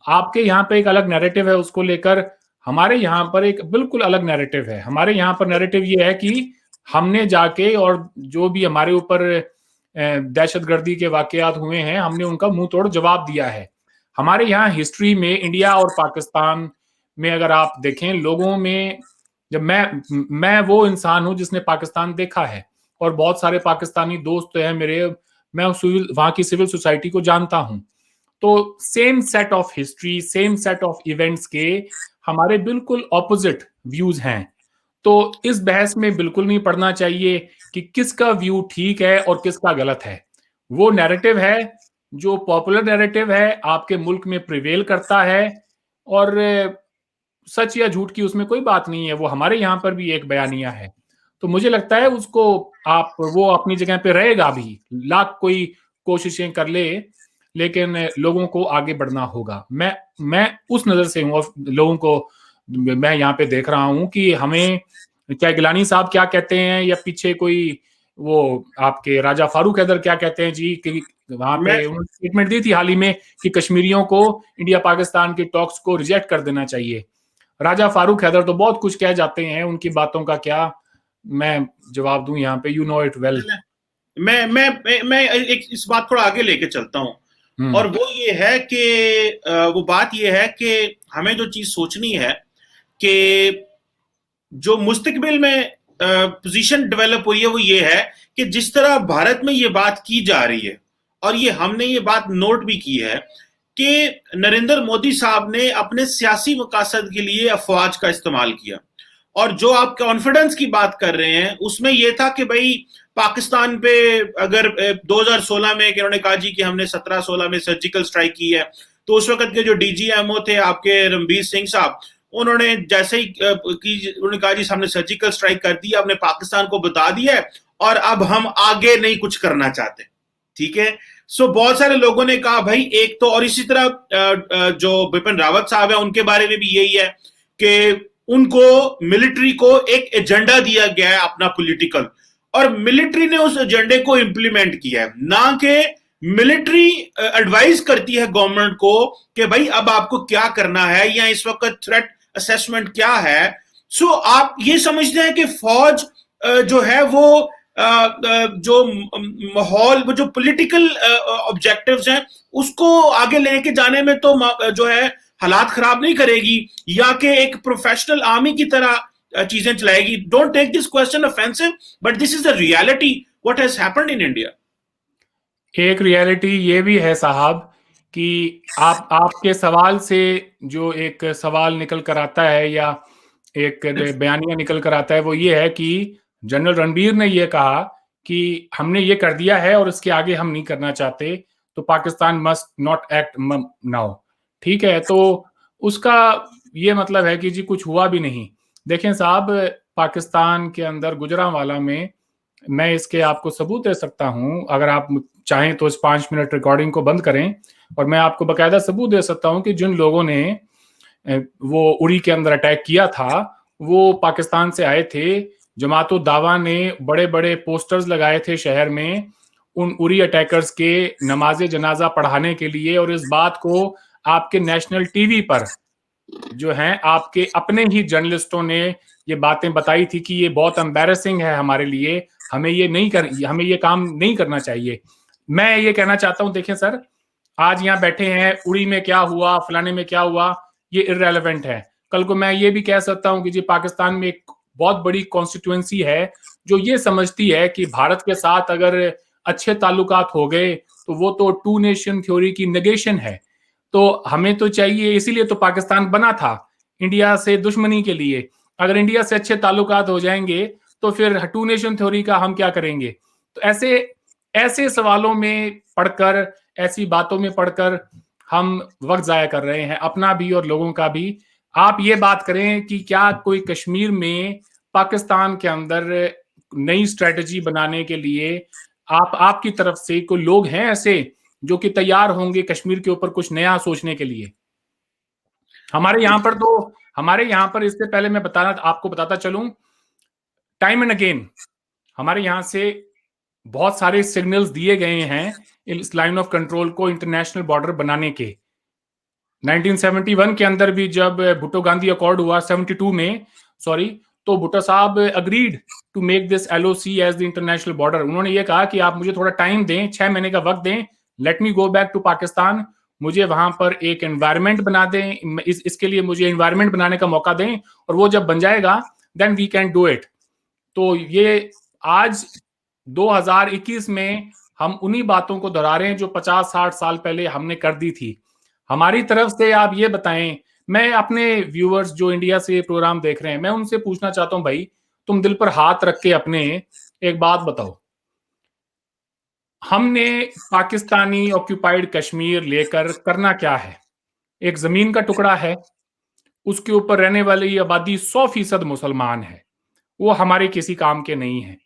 आपके यहाँ पे एक अलग नैरेटिव है उसको लेकर, हमारे यहाँ पर एक बिल्कुल अलग नैरेटिव है। हमारे यहाँ पर नैरेटिव ये है कि हमने जाके और जो भी हमारे ऊपर दहशतगर्दी के वाकयात हुए हैं, हमने उनका मुंह तोड़ जवाब दिया है। हमारे यहाँ हिस्ट्री में इंडिया और पाकिस्तान में अगर आप देखें, लोगों में, जब मैं वो इंसान हूं जिसने पाकिस्तान देखा है, और बहुत सारे पाकिस्तानी दोस्त हैं मेरे, मैं वहां की सिविल सोसाइटी को जानता हूं। तो same set of history, same set of events के हमारे बिल्कुल ऑपोजिट व्यूज हैं। तो इस बहस में बिल्कुल नहीं पड़ना चाहिए कि किसका व्यू ठीक है और किसका गलत है। वो नैरेटिव है जो पॉपुलर नैरेटिव है, आपके मुल्क में प्रिवेल करता है, और सच या झूठ की उसमें कोई बात नहीं है, वो हमारे यहाँ पर भी एक बयानिया है। तो मुझे लगता है उसको, आप, वो अपनी जगह पे रहेगा भी, लाख कोई कोशिशें कर ले, लेकिन लोगों को आगे बढ़ना होगा। मैं उस नजर से हूँ, और लोगों को मैं यहाँ पे देख रहा हूँ कि हमें, क्या गिलानी साहब क्या कहते हैं, या पीछे कोई वो आपके राजा फारूक हैदर क्या कहते हैं जी, कि वहां मैं पे उन्होंने स्टेटमेंट दी थी हाल ही में कि कश्मीरियों को इंडिया पाकिस्तान के टॉक्स को रिजेक्ट कर देना चाहिए। राजा फारूक हैदर तो बहुत कुछ कह जाते हैं, उनकी बातों का क्या मैं जवाब दूं यहाँ पे, यू नो इट वेल। मैं एक इस बात थोड़ा आगे लेके चलता हूं, और वो ये है कि वो बात ये है कि हमें जो चीज सोचनी है कि जो मुस्तकबिल में पोजीशन डेवलप हुई है वो ये है कि जिस तरह भारत में ये बात की जा रही है, और ये हमने ये बात नोट भी की है कि नरेंद्र मोदी साहब ने अपने सियासी मकासद के लिए अफवाज का इस्तेमाल किया, और जो आप कॉन्फिडेंस की बात कर रहे हैं उसमें यह था कि भाई पाकिस्तान पे अगर 2016 में इन्होंने कहा जी कि हमने 17-16 में सर्जिकल स्ट्राइक की है, तो उस वक्त के जो डीजीएमओ थे आपके रणबीर सिंह साहब, उन्होंने जैसे ही उन्होंने कहा जी हमने सर्जिकल स्ट्राइक कर दी, हमने पाकिस्तान को बता दिया है और अब हम आगे नहीं कुछ करना चाहते, ठीक है। सो बहुत सारे लोगों ने कहा भाई एक तो, और इसी तरह जो बिपिन रावत साहब है उनके बारे में भी यही है कि उनको मिलिट्री को एक एजेंडा दिया गया है अपना पॉलिटिकल, और मिलिट्री ने उस एजेंडे को इंप्लीमेंट किया है, ना कि मिलिट्री एडवाइस करती है गवर्नमेंट को कि भाई अब आपको क्या करना है या इस वक्त थ्रेट असेसमेंट क्या है। सो आप ये समझते हैं कि फौज जो है वो जो माहौल, वो जो पॉलिटिकल ऑब्जेक्टिव्स हैं उसको आगे लेके जाने में तो जो है हालात खराब नहीं करेगी, या कि एक प्रोफेशनल आर्मी की तरह चीजें चलाएगी। Don't take this question offensive, but this is the reality what has happened in India. एक रियलिटी ये भी है साहब कि आपके सवाल से जो एक सवाल निकल कर आता है या एक बयानिया निकल कर आता है वो ये है कि जनरल रणबीर ने ये कहा कि हमने ये कर दिया है और इसके आगे हम नहीं करना चाहते, तो Pakistan must not act now. ठीक है, तो उसका ये मतलब है कि जी कुछ हुआ भी नहीं। देखें साहब, पाकिस्तान के अंदर गुजरांवाला में मैं इसके आपको सबूत दे सकता हूं, अगर आप चाहें तो इस 5 मिनट रिकॉर्डिंग को बंद करें और मैं आपको बकायदा सबूत दे सकता हूं कि जिन लोगों ने वो उरी के अंदर अटैक किया था वो पाकिस्तान से आए थे। जमातो दावा ने बड़े बड़े पोस्टर्स लगाए थे शहर में उन उरी अटैकर्स के नमाज जनाजा पढ़ाने के लिए, और इस बात को आपके नेशनल टीवी पर जो हैं आपके अपने ही जर्नलिस्टों ने ये बातें बताई थी कि ये बहुत एम्बैरेसिंग है हमारे लिए, हमें ये काम नहीं करना चाहिए। मैं ये कहना चाहता हूं, देखें सर, आज यहाँ बैठे हैं, उड़ी में क्या हुआ, फलाने में क्या हुआ, ये इररेलेवेंट है। कल को मैं ये भी कह सकता हूं कि जी पाकिस्तान में एक बहुत बड़ी कॉन्स्टिट्यूएंसी है जो ये समझती है कि भारत के साथ अगर अच्छे ताल्लुकात हो गए तो वो तो टू नेशन थ्योरी की नेगेशन है। तो हमें तो चाहिए, इसीलिए तो पाकिस्तान बना था, इंडिया से दुश्मनी के लिए। अगर इंडिया से अच्छे ताल्लुकात हो जाएंगे तो फिर टू नेशन थ्योरी का हम क्या करेंगे? तो ऐसे ऐसे सवालों में पढ़कर, ऐसी बातों में पढ़कर हम वक्त जाया कर रहे हैं, अपना भी और लोगों का भी। आप ये बात करें कि क्या कोई कश्मीर में पाकिस्तान के अंदर नई स्ट्रेटजी बनाने के लिए आपकी तरफ से कोई लोग हैं ऐसे जो कि तैयार होंगे कश्मीर के ऊपर कुछ नया सोचने के लिए? हमारे यहाँ पर इससे पहले मैं आपको बताता चलूं, टाइम एंड अगेन हमारे यहाँ से बहुत सारे सिग्नल्स दिए गए हैं इस लाइन ऑफ कंट्रोल को इंटरनेशनल बॉर्डर बनाने के। 1971 के अंदर भी जब भुट्टो गांधी अकॉर्ड हुआ 72 में, सॉरी, तो भुट्टो साहब agreed to make this LOC as the international border. उन्होंने ये कहा कि आप मुझे थोड़ा टाइम दें, 6 महीने का वक्त दें, let me go back to Pakistan, मुझे वहां पर एक एनवायरमेंट बना दें, इसके लिए मुझे एनवायरमेंट बनाने का मौका दें, और वो जब बन जाएगा then we can do it. तो ये आज 2021 में हम उन्हीं बातों को दोहरा रहे हैं जो 50-60 साल पहले हमने कर दी थी। हमारी तरफ से आप ये बताएं, मैं अपने व्यूअर्स जो इंडिया से प्रोग्राम देख रहे हैं, मैं उनसे पूछना चाहता हूं, भाई तुम दिल पर हाथ रख के अपने एक बात बताओ, हमने पाकिस्तानी ऑक्यूपाइड कश्मीर लेकर करना क्या है? एक जमीन का टुकड़ा है, उसके ऊपर रहने वाली आबादी 100% मुसलमान है, वो हमारे किसी काम के नहीं है।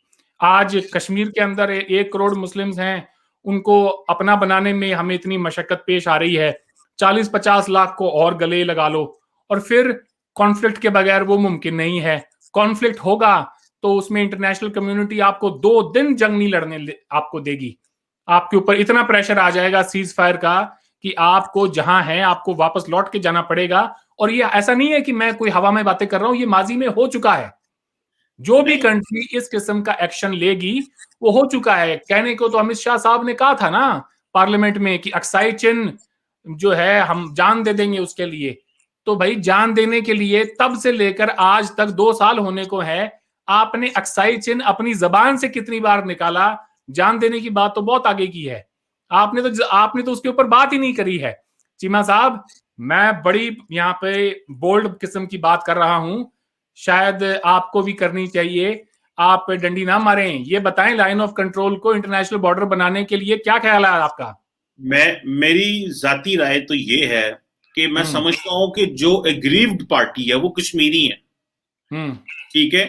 आज कश्मीर के अंदर 1 करोड़ मुस्लिम्स हैं, उनको अपना बनाने में हमें इतनी मशक्कत पेश आ रही है, 40-50 लाख को और गले लगा लो, और फिर कॉन्फ्लिक्ट के बगैर वो मुमकिन नहीं है। कॉन्फ्लिक्ट होगा तो उसमें इंटरनेशनल कम्युनिटी आपको 2 दिन जंग नहीं लड़ने आपको देगी, आपके ऊपर इतना प्रेशर आ जाएगा सीज फायर का कि आपको जहां है आपको वापस लौट के जाना पड़ेगा। और ये ऐसा नहीं है कि मैं कोई हवा में बातें कर रहा हूं, ये माजी में हो चुका है। जो भी कंट्री इस किस्म का एक्शन लेगी वो हो चुका है। कहने को तो अमित शाह साहब ने कहा था ना पार्लियामेंट में कि अक्साई चिन्ह जो है हम जान दे देंगे उसके लिए। तो भाई जान देने के लिए तब से लेकर आज तक 2 साल होने को है, आपने अक्साई चिन्ह अपनी जबान से कितनी बार निकाला? जान देने की बात तो बहुत आगे की है, आपने तो उसके ऊपर बात ही नहीं करी है। चीमा साहब, मैं बड़ी यहाँ पे बोल्ड किस्म की बात कर रहा हूं, शायद आपको भी करनी चाहिए, आप डंडी ना मारें। ये बताएं, लाइन ऑफ कंट्रोल को इंटरनेशनल बॉर्डर बनाने के लिए क्या ख्याल है आपका? मेरी जाती राय तो ये है कि मैं समझता हूं कि जो एग्रीव्ड पार्टी है वो कश्मीरी है। ठीक है,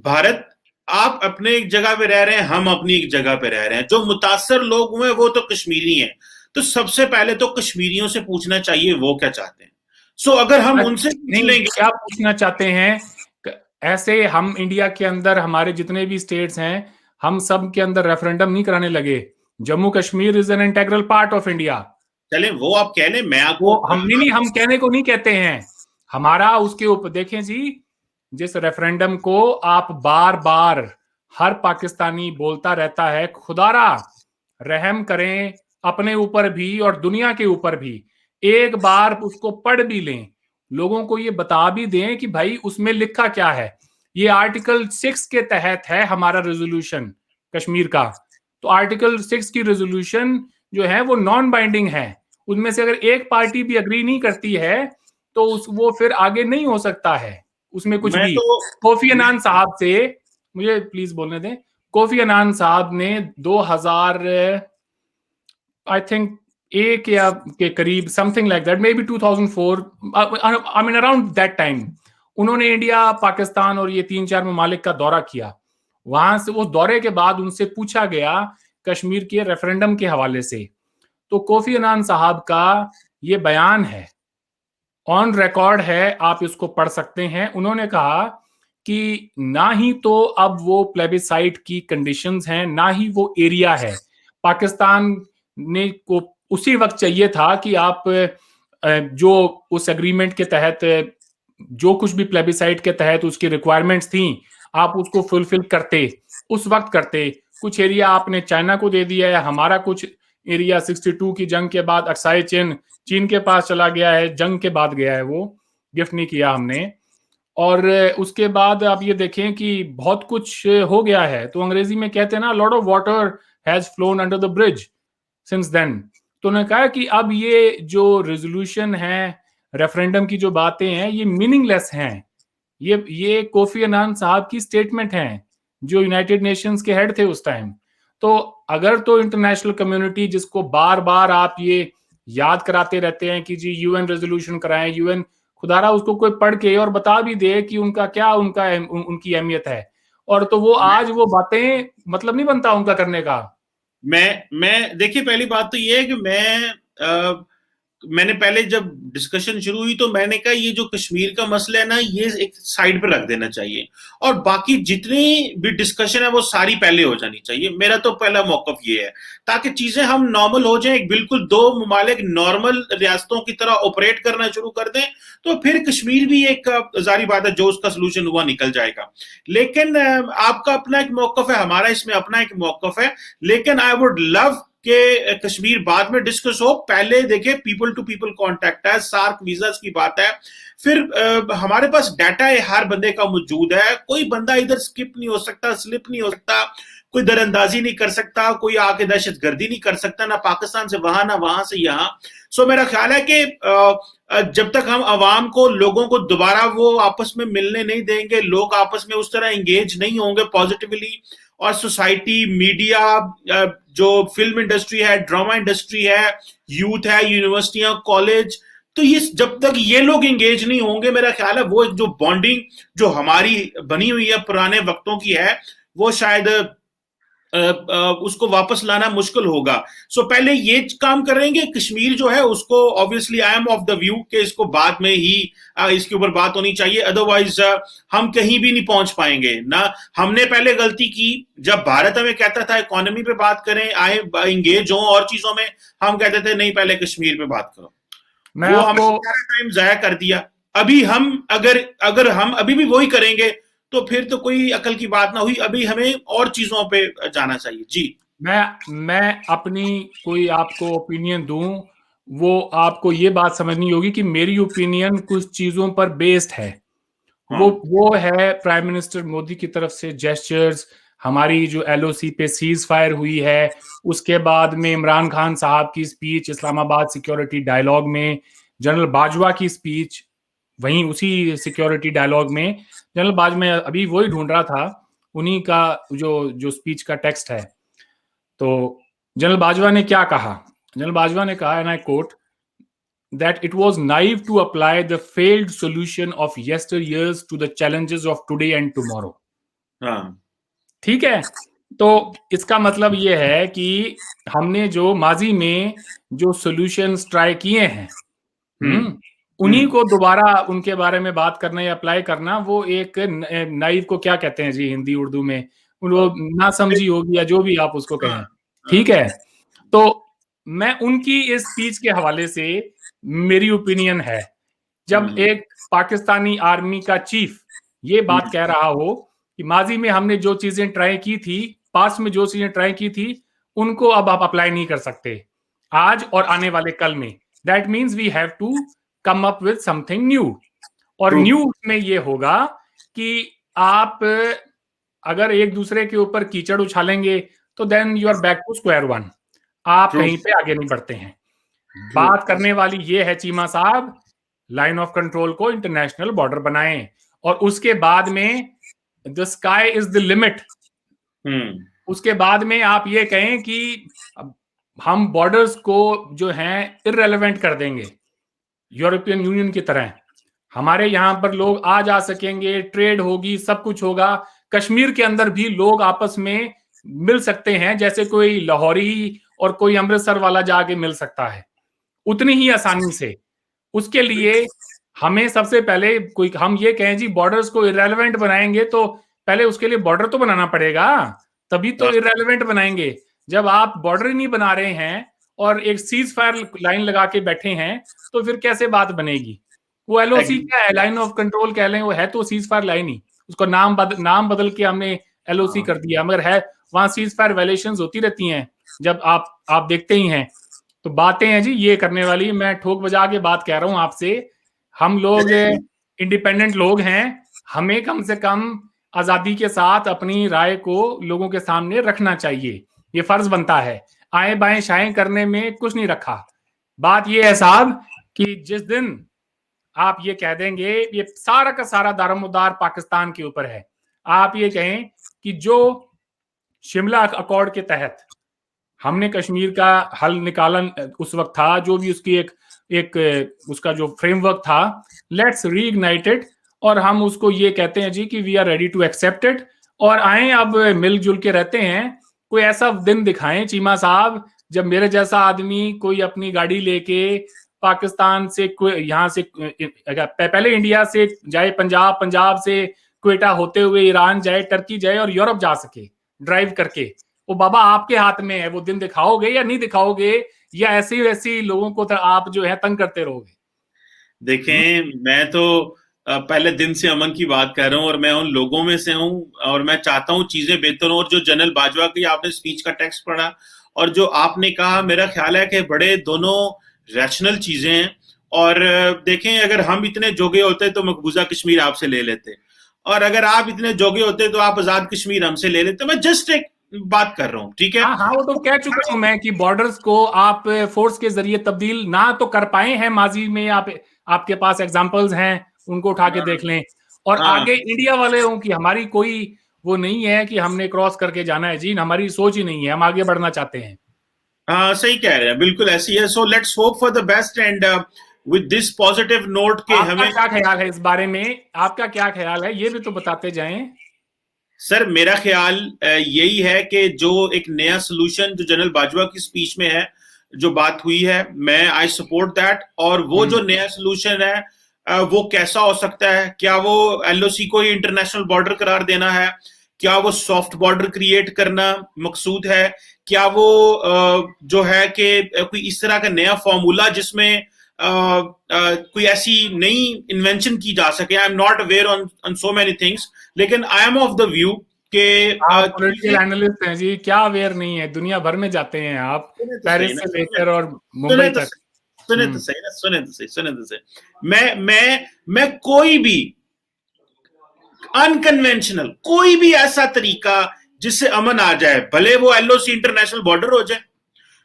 भारत, आप अपने एक जगह पे रह रहे हैं, हम अपनी एक जगह पे रह रहे हैं, जो मुतासर लोग हुए वो तो कश्मीरी हैं। तो सबसे पहले तो कश्मीरियों से पूछना चाहिए वो क्या चाहते हैं। सो अगर हम उनसे पूछ नहीं, लेंगे क्या पूछना चाहते हैं? ऐसे हम इंडिया के अंदर हमारे जितने भी स्टेट्स हैं, हम सब के अंदर रेफरेंडम नहीं कराने लगे। Jammu Kashmir is an integral part of India. चले वो आप कह लें, मैं वो आपको हम नहीं, हम कहने को नहीं कहते हैं। हमारा उसके ऊपर देखें जी, जिस रेफरेंडम को आप बार बार हर पाकिस्तानी बोलता रहता है, खुदारा रहम करें अपने ऊपर भी और दुनिया के ऊपर भी, एक बार उसको पढ़ भी लें, लोगों को ये बता भी दें कि भाई उसमें लिखा क्या है। ये आर्टिकल 6 के तहत है हमारा रेजोल्यूशन कश्मीर का। तो आर्टिकल 6 की रेजोल्यूशन जो है वो नॉन बाइंडिंग है। उनमें से अगर एक पार्टी भी अग्री नहीं करती है तो वो फिर आगे नहीं हो सकता है उसमें कुछ मैं भी। तो कोफी अनान साहब से, मुझे प्लीज बोलने दें, कोफी अनान साहब ने 2000 आई थिंक एक या के करीब, something like that, may be 2004, I mean around that time, उन्होंने इंडिया, पाकिस्तान और ये 3-4 ममालिक का दौरा किया। वहां से उस दौरे के बाद उनसे पूछा गया कश्मीर के रेफरेंडम के हवाले से, तो कोफी अनान साहब का ये बयान है, ऑन रिकॉर्ड है, आप इसको पढ़ सकते हैं। उन्होंने कहा कि ना ही तो अब वो प्लेबिसाइट की कंडीशंस हैं, ना ही वो एरिया है। पाकिस्तान ने को उसी वक्त चाहिए था कि आप जो उस एग्रीमेंट के तहत जो कुछ भी प्लेबिसाइट के तहत उसकी रिक्वायरमेंट्स थी, आप उसको फुलफिल करते, उस वक्त करते। कुछ एरिया आपने चाइना को दे दिया है, हमारा कुछ एरिया 62 की जंग के बाद अक्साई चीन के पास चला गया है, जंग के बाद गया है, वो गिफ्ट नहीं किया हमने। और उसके बाद आप ये देखें कि बहुत कुछ हो गया है। तो अंग्रेजी में कहते हैं ना, lot of water has flown under the bridge since then. तो उन्होंने कहा कि अब ये जो रेजोल्यूशन है, रेफरेंडम की जो बातें हैं, ये मीनिंगलेस हैं। ये कोफी अनान साहब की स्टेटमेंट हैं, जो यूनाइटेड नेशंस के हेड थे उस टाइम। तो अगर तो इंटरनेशनल कम्युनिटी, जिसको बार बार आप ये याद कराते रहते हैं कि जी यूएन रेजोल्यूशन कराएं, यूएन, खुदारा उसको कोई पढ़ के और बता भी दे कि उनका क्या, उनकी अहमियत है, और तो वो आज वो बातें मतलब नहीं बनता उनका करने का। मैं देखिए, पहली बात तो ये है कि मैंने पहले जब डिस्कशन शुरू हुई तो मैंने कहा ये जो कश्मीर का मसला है ना, ये एक साइड पे रख देना चाहिए, और बाकी जितनी भी डिस्कशन है वो सारी पहले हो जानी चाहिए। मेरा तो पहला मौकफ ये है, ताकि चीजें हम नॉर्मल हो जाएं, बिल्कुल दो ममालिक नॉर्मल रियासतों की तरह ऑपरेट करना शुरू कर दें, तो फिर कश्मीर भी एक जारी बात है जो उसका सोल्यूशन हुआ निकल जाएगा। लेकिन आपका अपना एक मौकफ है, हमारा इसमें अपना एक मौकफ है। लेकिन आई वुड लव कि कश्मीर बाद में डिस्कस हो, पहले देखे पीपल टू पीपल कांटेक्ट है, सार्क वीजास की बात है, फिर हमारे पास डाटा है हर बंदे का मौजूद है, कोई बंदा इधर स्किप नहीं हो सकता, स्लिप नहीं हो सकता, कोई दरअंदाजी नहीं कर सकता, कोई आके दहशत गर्दी नहीं कर सकता, ना पाकिस्तान से वहां ना वहां से यहां। सो मेरा ख्याल है कि जब तक हम अवाम को, लोगों को दोबारा वो आपस में मिलने नहीं देंगे, लोग आपस में उस तरह इंगेज नहीं होंगे पॉजिटिवली, और सोसाइटी, मीडिया, जो फिल्म इंडस्ट्री है, ड्रामा इंडस्ट्री है, यूथ है, यूनिवर्सिटियां, कॉलेज, तो ये जब तक ये लोग इंगेज नहीं होंगे, मेरा ख्याल है वो जो बॉन्डिंग जो हमारी बनी हुई है पुराने वक्तों की है, वो शायद उसको वापस लाना मुश्किल होगा। सो पहले ये काम करेंगे, कश्मीर जो है उसको, obviously I am of the view कि इसको बाद में ही इसके ऊपर बात होनी चाहिए, अदरवाइज हम कहीं भी नहीं पहुंच पाएंगे ना। हमने पहले गलती की, जब भारत हमें कहता था इकोनॉमी पे बात करें, आए इंगेज हो और चीजों में, हम कहते थे नहीं पहले कश्मीर पे बात करो, वो हमने सारा टाइम जाया कर दिया। अभी हम अगर हम अभी भी वही करेंगे तो फिर तो कोई अकल की बात ना हुई, अभी हमें और चीजों पे जाना चाहिए। जी, मैं अपनी कोई आपको ओपिनियन दूं, वो आपको ये बात समझनी होगी कि मेरी ओपिनियन कुछ चीजों पर बेस्ड है। वो है प्राइम मिनिस्टर मोदी की तरफ से जेस्चर्स, हमारी जो एलओसी पे सीज फायर हुई है, उसके बाद में इमरान खान साहब की स्पीच इस्लामाबाद सिक्योरिटी डायलॉग में, जनरल बाजवा की स्पीच वहीं उसी सिक्योरिटी डायलॉग में, जनरल बाजवा में अभी वही ढूंढ रहा था, उन्हीं का जो स्पीच का टेक्स्ट है। तो जनरल बाजवा ने क्या कहा? जनरल बाजवा ने कहा, and I quote, that it was naive to apply the failed solution of yesteryears to the challenges of today and tomorrow. हाँ, ठीक है, तो इसका मतलब ये है कि हमने जो माजी में जो सॉल्यूशंस ट्राई किए हैं, उन्हीं को दोबारा उनके बारे में बात करना या अप्लाई करना, वो एक नाइव को क्या कहते हैं जी हिंदी उर्दू में, वो ना समझी होगी या जो भी आप उसको कहें, ठीक है। तो मैं उनकी इस स्पीच के हवाले से मेरी ओपिनियन है, जब एक पाकिस्तानी आर्मी का चीफ ये बात कह रहा हो कि माजी में हमने जो चीजें ट्राई की थी, पास्ट में जो चीजें ट्राई की थी, उनको अब आप अप्लाई नहीं कर सकते आज और आने वाले कल में, that means we have to come up with something new. और न्यू में ये होगा कि आप अगर एक दूसरे के ऊपर कीचड़ उछालेंगे तो then you are back to square one, आप कहीं पे आगे नहीं बढ़ते हैं। बात करने वाली ये है चीमा साहब, लाइन ऑफ कंट्रोल को इंटरनेशनल बॉर्डर बनाएं और उसके बाद में the sky is the limit. उसके बाद में आप ये कहें कि हम बॉर्डर्स को जो हैं इररेलेवेंट कर देंगे, यूरोपियन यूनियन की तरह हमारे यहाँ पर लोग आ जा सकेंगे, ट्रेड होगी, सब कुछ होगा। कश्मीर के अंदर भी लोग आपस में मिल सकते हैं जैसे कोई लाहौरी और कोई अमृतसर वाला जाके मिल सकता है, उतनी ही आसानी से। उसके लिए हमें सबसे पहले कोई हम ये कहें जी बॉर्डर्स को इररेलेवेंट बनाएंगे, तो पहले उसके लिए बॉर्डर तो बनाना पड़ेगा, तभी तो इररेलेवेंट बनाएंगे। जब आप बॉर्डर ही नहीं बना रहे हैं और एक सीज फायर लाइन लगा के बैठे हैं, तो फिर कैसे बात बनेगी? वो एलओसी क्या है, लाइन ऑफ कंट्रोल कह लें, वो है तो सीज फायर लाइन ही, उसको नाम बदल के हमने एलओसी कर दिया, मगर है वहां सीज फायर वायलेशंस होती रहती हैं, जब आप देखते ही हैं। तो बातें हैं जी ये करने वाली, मैं ठोक बजा के बात कह रहा हूं आपसे। हम लोग इंडिपेंडेंट लोग हैं, हमें कम से कम आजादी के साथ अपनी राय को लोगों के सामने रखना चाहिए, ये फर्ज बनता है। आए बाएं शाएं करने में कुछ नहीं रखा। बात ये है साहब कि जिस दिन आप ये कह देंगे ये सारा का सारा दारोमदार पाकिस्तान के ऊपर है, आप ये कहें कि जो शिमला अकॉर्ड के तहत हमने कश्मीर का हल निकाला उस वक्त था, जो भी उसकी एक उसका जो फ्रेमवर्क था, लेट्स रीइग्नाइट इट, और हम उसको ये कहते हैं जी कि we are ready to accept it, और आए अब मिलजुल के रहते हैं। कोई ऐसा दिन दिखाएं चीमा साहब जब मेरे जैसा आदमी कोई अपनी गाड़ी लेके पाकिस्तान से यहाँ से पहले इंडिया से जाए, पंजाब से क्वेटा होते हुए ईरान जाए, टर्की जाए और यूरोप जा सके ड्राइव करके। वो बाबा आपके हाथ में है, वो दिन दिखाओगे या नहीं दिखाओगे, या ऐसे वैसे लोगों को आप जो है तंग करते रहोगे? देखें, मैं तो पहले दिन से अमन की बात कर रहा हूं और मैं उन लोगों में से हूं और मैं चाहता हूं चीजें बेहतर हों। और जो जनरल बाजवा की आपने स्पीच का टेक्स्ट पढ़ा और जो आपने कहा, मेरा ख्याल है कि बड़े दोनों रैशनल चीजें हैं। और देखें, अगर हम इतने जोगे होते तो मकबूजा कश्मीर आपसे ले लेते, और अगर आप इतने जोगे होते तो आप आजाद कश्मीर हमसे ले लेते। मैं जस्ट एक बात कर रहा हूं, ठीक है? हाँ, वो तो कह चुका हूं मैं कि बॉर्डर्स को आप फोर्स के जरिए तब्दील ना तो कर पाए हैं माजी में, आपके पास एग्जांपल्स हैं, उनको उठा के देख लें। और आगे इंडिया वाले हों कि हमारी कोई वो नहीं है कि हमने क्रॉस करके जाना है जी, हमारी सोच ही नहीं है, हम आगे बढ़ना चाहते हैं। हाँ, सही कह रहे हैं, बिल्कुल ऐसी है। So let's hope for the best and with this positive note के हमें क्या ख्याल है इस बारे में, आपका क्या ख्याल है, ये भी तो बताते जाएं। सर, मेरा ख्याल यही है कि जो एक नया सोल्यूशन जो जनरल बाजवा की स्पीच में है, जो बात हुई है, मैं आई सपोर्ट दैट। और वो जो नया सोल्यूशन है वो कैसा हो सकता है? क्या वो एलओसी को ही इंटरनेशनल बॉर्डर करार देना है? क्या वो सॉफ्ट बॉर्डर क्रिएट करना मकसूद है? क्या वो जो है कि कोई इस तरह का नया फॉर्मूला जिसमें कोई ऐसी नई इन्वेंशन की जा सके? I am not aware on so many things, लेकिन I am of the view के आप पॉलिटिकल एनालिस्ट हैं जी, क्या अवेयर नहीं है? दुनिया भर में जाते हैं आप, पेरिस से लेकर और मुंबई तक। सुने तो सही। मैं कोई भी अनकन्वेंशनल, कोई भी ऐसा तरीका जिससे अमन आ जाए, भले वो एलओसी इंटरनेशनल बॉर्डर हो जाए,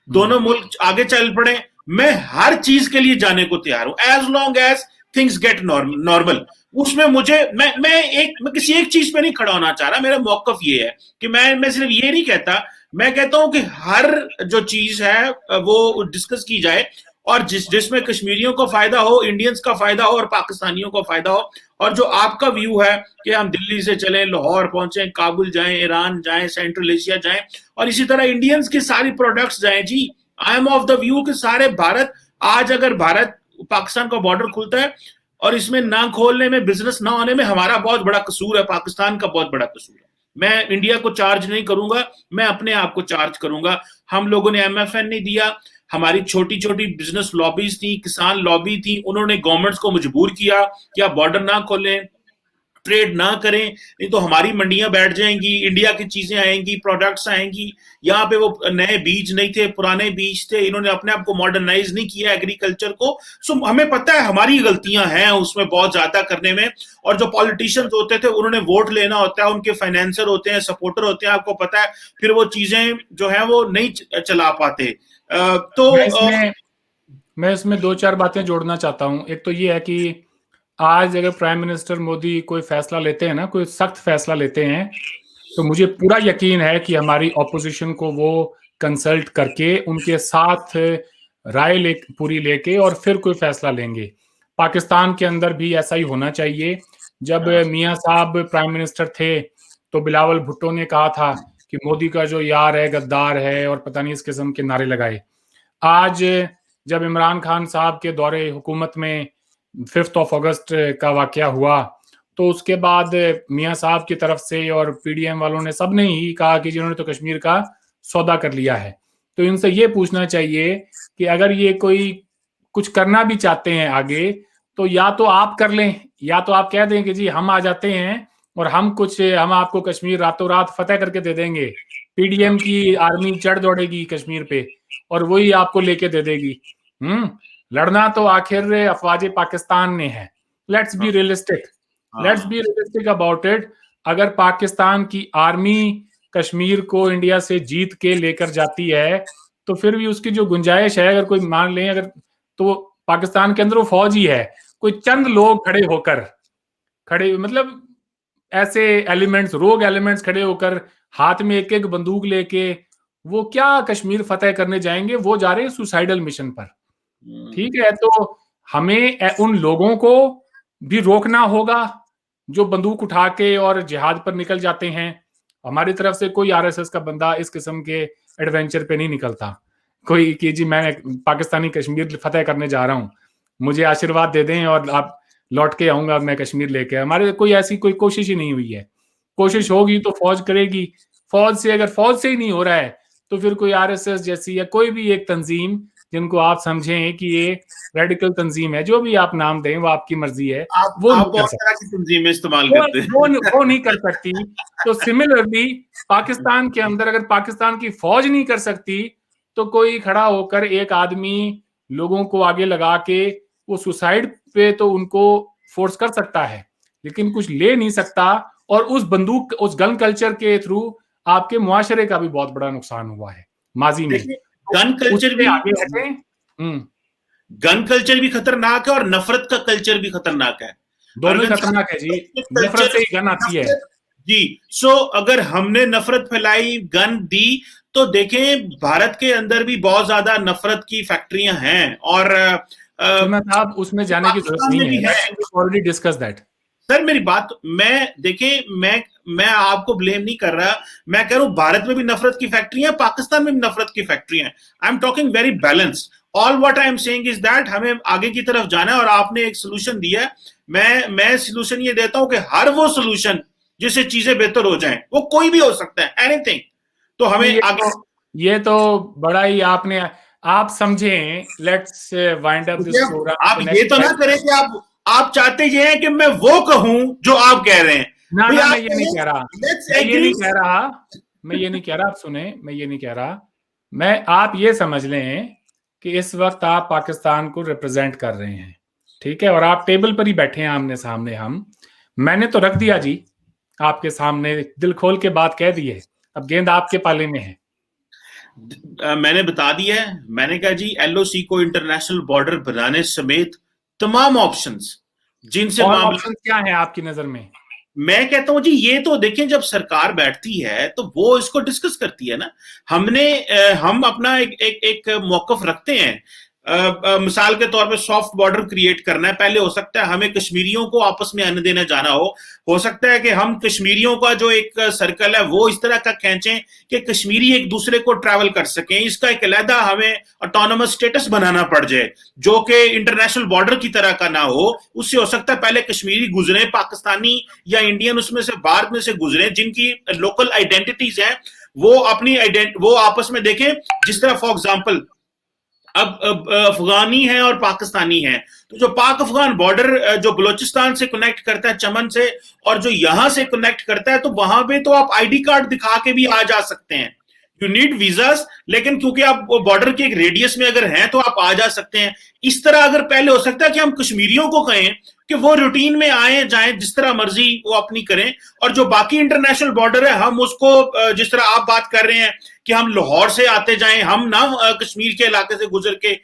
दोनों मुल्क आगे चल पड़े, मैं हर चीज के लिए जाने को तैयार हूं, as long as things get normal. उसमें मुझे मैं किसी एक चीज पे नहीं खड़ा होना चाह रहा। मेरा मौकफ ये है कि मैं सिर्फ ये नहीं कहता, मैं कहता हूं कि हर जो चीज है वो डिस्कस की जाए और जिसमें कश्मीरियों को फायदा हो, इंडियंस का फायदा हो और पाकिस्तानियों को फायदा हो। और जो आपका व्यू है कि हम दिल्ली से चलें, लाहौर पहुंचे, काबुल जाएं, ईरान जाएं, सेंट्रल एशिया जाएं, और इसी तरह इंडियंस की सारी प्रोडक्ट्स जाएं जी। I am of the view कि सारे भारत, आज अगर भारत पाकिस्तान का बॉर्डर खुलता है और इसमें ना खोलने में, बिजनेस ना होने में हमारा बहुत बड़ा कसूर है, पाकिस्तान का बहुत बड़ा कसूर है। मैं इंडिया को चार्ज नहीं करूंगा, मैं अपने आप को चार्ज करूंगा। हम लोगों ने MFN नहीं दिया, हमारी छोटी छोटी बिजनेस लॉबीज थी, किसान लॉबी थी, उन्होंने गवर्नमेंट्स को मजबूर किया कि आप बॉर्डर ना खोलें, ट्रेड ना करें, नहीं तो हमारी मंडियां बैठ जाएंगी, इंडिया की चीजें आएंगी, प्रोडक्ट्स आएंगी। यहाँ पे वो नए बीज नहीं थे, पुराने बीज थे, इन्होंने अपने आप को मॉडर्नाइज नहीं किया एग्रीकल्चर को। सो हमें पता है हमारी गलतियां हैं उसमें बहुत ज्यादा करने में। और जो पॉलिटिशियंस होते थे उन्होंने वोट लेना होता है, उनके फाइनेंसर होते हैं, सपोर्टर होते हैं, आपको पता है, फिर वो चीजें जो है वो नहीं चला पाते। मैं इसमें 2-4 बातें जोड़ना चाहता हूं। एक तो ये है कि आज अगर प्राइम मिनिस्टर मोदी कोई फैसला लेते हैं ना, कोई सख्त फैसला लेते हैं, तो मुझे पूरा यकीन है कि हमारी ऑपोजिशन को वो कंसल्ट करके उनके साथ राय पूरी लेके और फिर कोई फैसला लेंगे। पाकिस्तान के अंदर भी ऐसा ही होना चाहिए। जब मियां साहब प्राइम मिनिस्टर थे तो बिलावल भुट्टो ने कहा था कि मोदी का जो यार है गद्दार है और पता नहीं इस किस्म के नारे लगाए। आज जब इमरान खान साहब के दौरे हुकूमत में 5 अगस्त का वाकया हुआ, तो उसके बाद मियां साहब की तरफ से और PDM वालों ने सब ने ही कहा कि जिन्होंने तो कश्मीर का सौदा कर लिया है। तो इनसे ये पूछना चाहिए कि अगर ये कोई कुछ करना भी चाहते हैं आगे, तो या तो आप कर लें, या तो आप कह दें कि जी हम आ जाते हैं और हम आपको कश्मीर रातों रात फतेह करके दे देंगे। PDM की आर्मी चढ़ दौड़ेगी कश्मीर पे और वही आपको लेके दे देगी। लड़ना तो आखिर अफवाज पाकिस्तान ने है। Let's be realistic about it. अगर पाकिस्तान की आर्मी कश्मीर को इंडिया से जीत के लेकर जाती है तो फिर भी उसकी जो गुंजाइश है, अगर कोई मान लें, अगर तो पाकिस्तान के अंदर वो फौज ही है, कोई चंद लोग खड़े मतलब ऐसे एलिमेंट्स, रोग एलिमेंट्स खड़े होकर हाथ में एक एक बंदूक लेके वो क्या कश्मीर फतेह करने जाएंगे? वो जा रहे हैं सुसाइडल मिशन पर। ठीक है, तो हमें उन लोगों को भी रोकना होगा जो बंदूक उठा के और जिहाद पर निकल जाते हैं। हमारी तरफ से कोई RSS का बंदा इस किस्म के एडवेंचर पे नहीं निकलता कोई कि जी मैं पाकिस्तानी कश्मीर फतेह करने जा रहा हूं, मुझे आशीर्वाद दे दें और आप लौट के आऊंगा मैं कश्मीर लेके। हमारे कोई ऐसी कोई कोशिश ही नहीं हुई है। कोशिश होगी तो फौज करेगी। अगर फौज से ही नहीं हो रहा है तो फिर कोई RSS जैसी या कोई भी एक तंजीम जिनको आप समझें कि ये रेडिकल तंजीम है, जो भी आप नाम दें, वो आपकी मर्जी है, वो नहीं कर सकती। तो सिमिलरली पाकिस्तान के अंदर अगर पाकिस्तान की फौज नहीं कर सकती तो कोई खड़ा होकर एक आदमी लोगों को आगे लगा के वो सुसाइड पे तो उनको फोर्स कर सकता है, लेकिन कुछ ले नहीं सकता। और उस बंदूक, उस गन कल्चर के थ्रू आपके मुआशरे का भी बहुत बड़ा नुकसान हुआ है माजी में। गन कल्चर भी खतरनाक है और नफरत का कल्चर भी खतरनाक है। दोनों खतरनाक है जी। नफरत से ही गन आती है जी। सो अगर हमने नफरत फैलाई, गन दी, तो देखें भारत के अंदर भी बहुत ज्यादा नफरत की फैक्ट्रियां हैं। और साहब उसमें जाने की जरूरत नहीं है। Already discuss that. सर मेरी बात, मैं आपको ब्लेम नहीं कर रहा, मैं कह रहा हूं भारत में भी नफरत की फैक्ट्रियां, पाकिस्तान में भी नफरत की फैक्ट्रियां। I am talking very balanced. All what I am saying is that हमें आगे की तरफ जाना है और आपने एक सोल्यूशन दिया है। मैं सोल्यूशन ये देता हूं कि हर वो सोल्यूशन जिससे चीजें बेहतर हो जाएं, वो कोई भी हो सकता है, एनीथिंग। तो हमें आगे ये तो बड़ा ही आप समझें। Let's wind up this programme. आप ये तो ना करें कि आप चाहते ये हैं कि मैं वो कहूं जो आप कह रहे हैं। ना मैं ये नहीं कह रहा, मैं ये नहीं कह रहा। आप सुने, मैं ये नहीं कह रहा। आप ये समझ लें कि इस वक्त आप पाकिस्तान को रिप्रेजेंट कर रहे हैं, ठीक है, और आप टेबल पर ही बैठे हैं आमने सामने। मैंने तो रख दिया जी आपके सामने, दिल खोल के बात कह दी है, अब गेंद आपके पाले में है। मैंने बता दिया है, मैंने कहा जी LOC को इंटरनेशनल बॉर्डर बनाने समेत तमाम ऑप्शंस, जिनसे ऑप्शन क्या है आपकी नजर में? मैं कहता हूं जी, ये तो देखें जब सरकार बैठती है तो वो इसको डिस्कस करती है ना। हम अपना एक मौकफ रखते हैं। मिसाल के तौर पे सॉफ्ट बॉर्डर क्रिएट करना है, पहले हो सकता है हमें कश्मीरियों को आपस में अन्न देने जाना हो सकता है कि हम कश्मीरियों का जो एक सर्कल है वो इस तरह का खींचें कि कश्मीरी एक दूसरे को ट्रैवल कर सकें, इसका एक अलहदा हमें ऑटोनोमस स्टेटस बनाना पड़ जाए जो कि इंटरनेशनल बॉर्डर की तरह का ना हो। उससे हो सकता है पहले कश्मीरी गुजरे, पाकिस्तानी या इंडियन उसमें से बाद में से गुजरे, जिनकी लोकल आइडेंटिटीज है वो आपस में देखें। जिस तरह फॉर एग्जाम्पल अब अफगानी है और पाकिस्तानी है, तो जो पाक अफगान बॉर्डर जो बलोचिस्तान से कनेक्ट करता है चमन से, और जो यहां से कनेक्ट करता है, तो वहां पे तो आप आईडी कार्ड दिखा के भी आ जा सकते हैं, यू नीड वीजास, लेकिन क्योंकि आप बॉर्डर के एक रेडियस में अगर हैं तो आप आ जा सकते हैं। इस तरह अगर पहले हो सकता है कि हम कश्मीरियों को कहें कि वो रूटीन में आए जाएं, जिस तरह मर्जी वो अपनी करें, और जो बाकी इंटरनेशनल बॉर्डर है हम उसको जिस तरह आप बात कर रहे हैं कि हम लाहौर से आते जाएं, हम ना कश्मीर के इलाके से गुजर के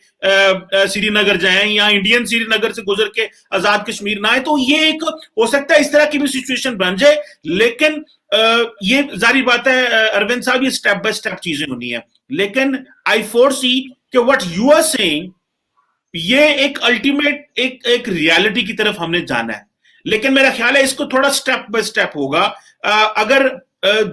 श्रीनगर जाएं या इंडियन श्रीनगर से गुजर के आजाद कश्मीर ना आए, तो ये एक हो सकता है इस तरह की भी सिचुएशन बन जाए। लेकिन ये जारी बात है अरविंद साहब, ये स्टेप बाय स्टेप चीजें होनी है, लेकिन आई फोरसी कि व्हाट यू आर सेइंग ये एक अल्टीमेट एक रियलिटी की तरफ हमने जाना है, लेकिन मेरा ख्याल है इसको थोड़ा स्टेप बाय स्टेप होगा। अगर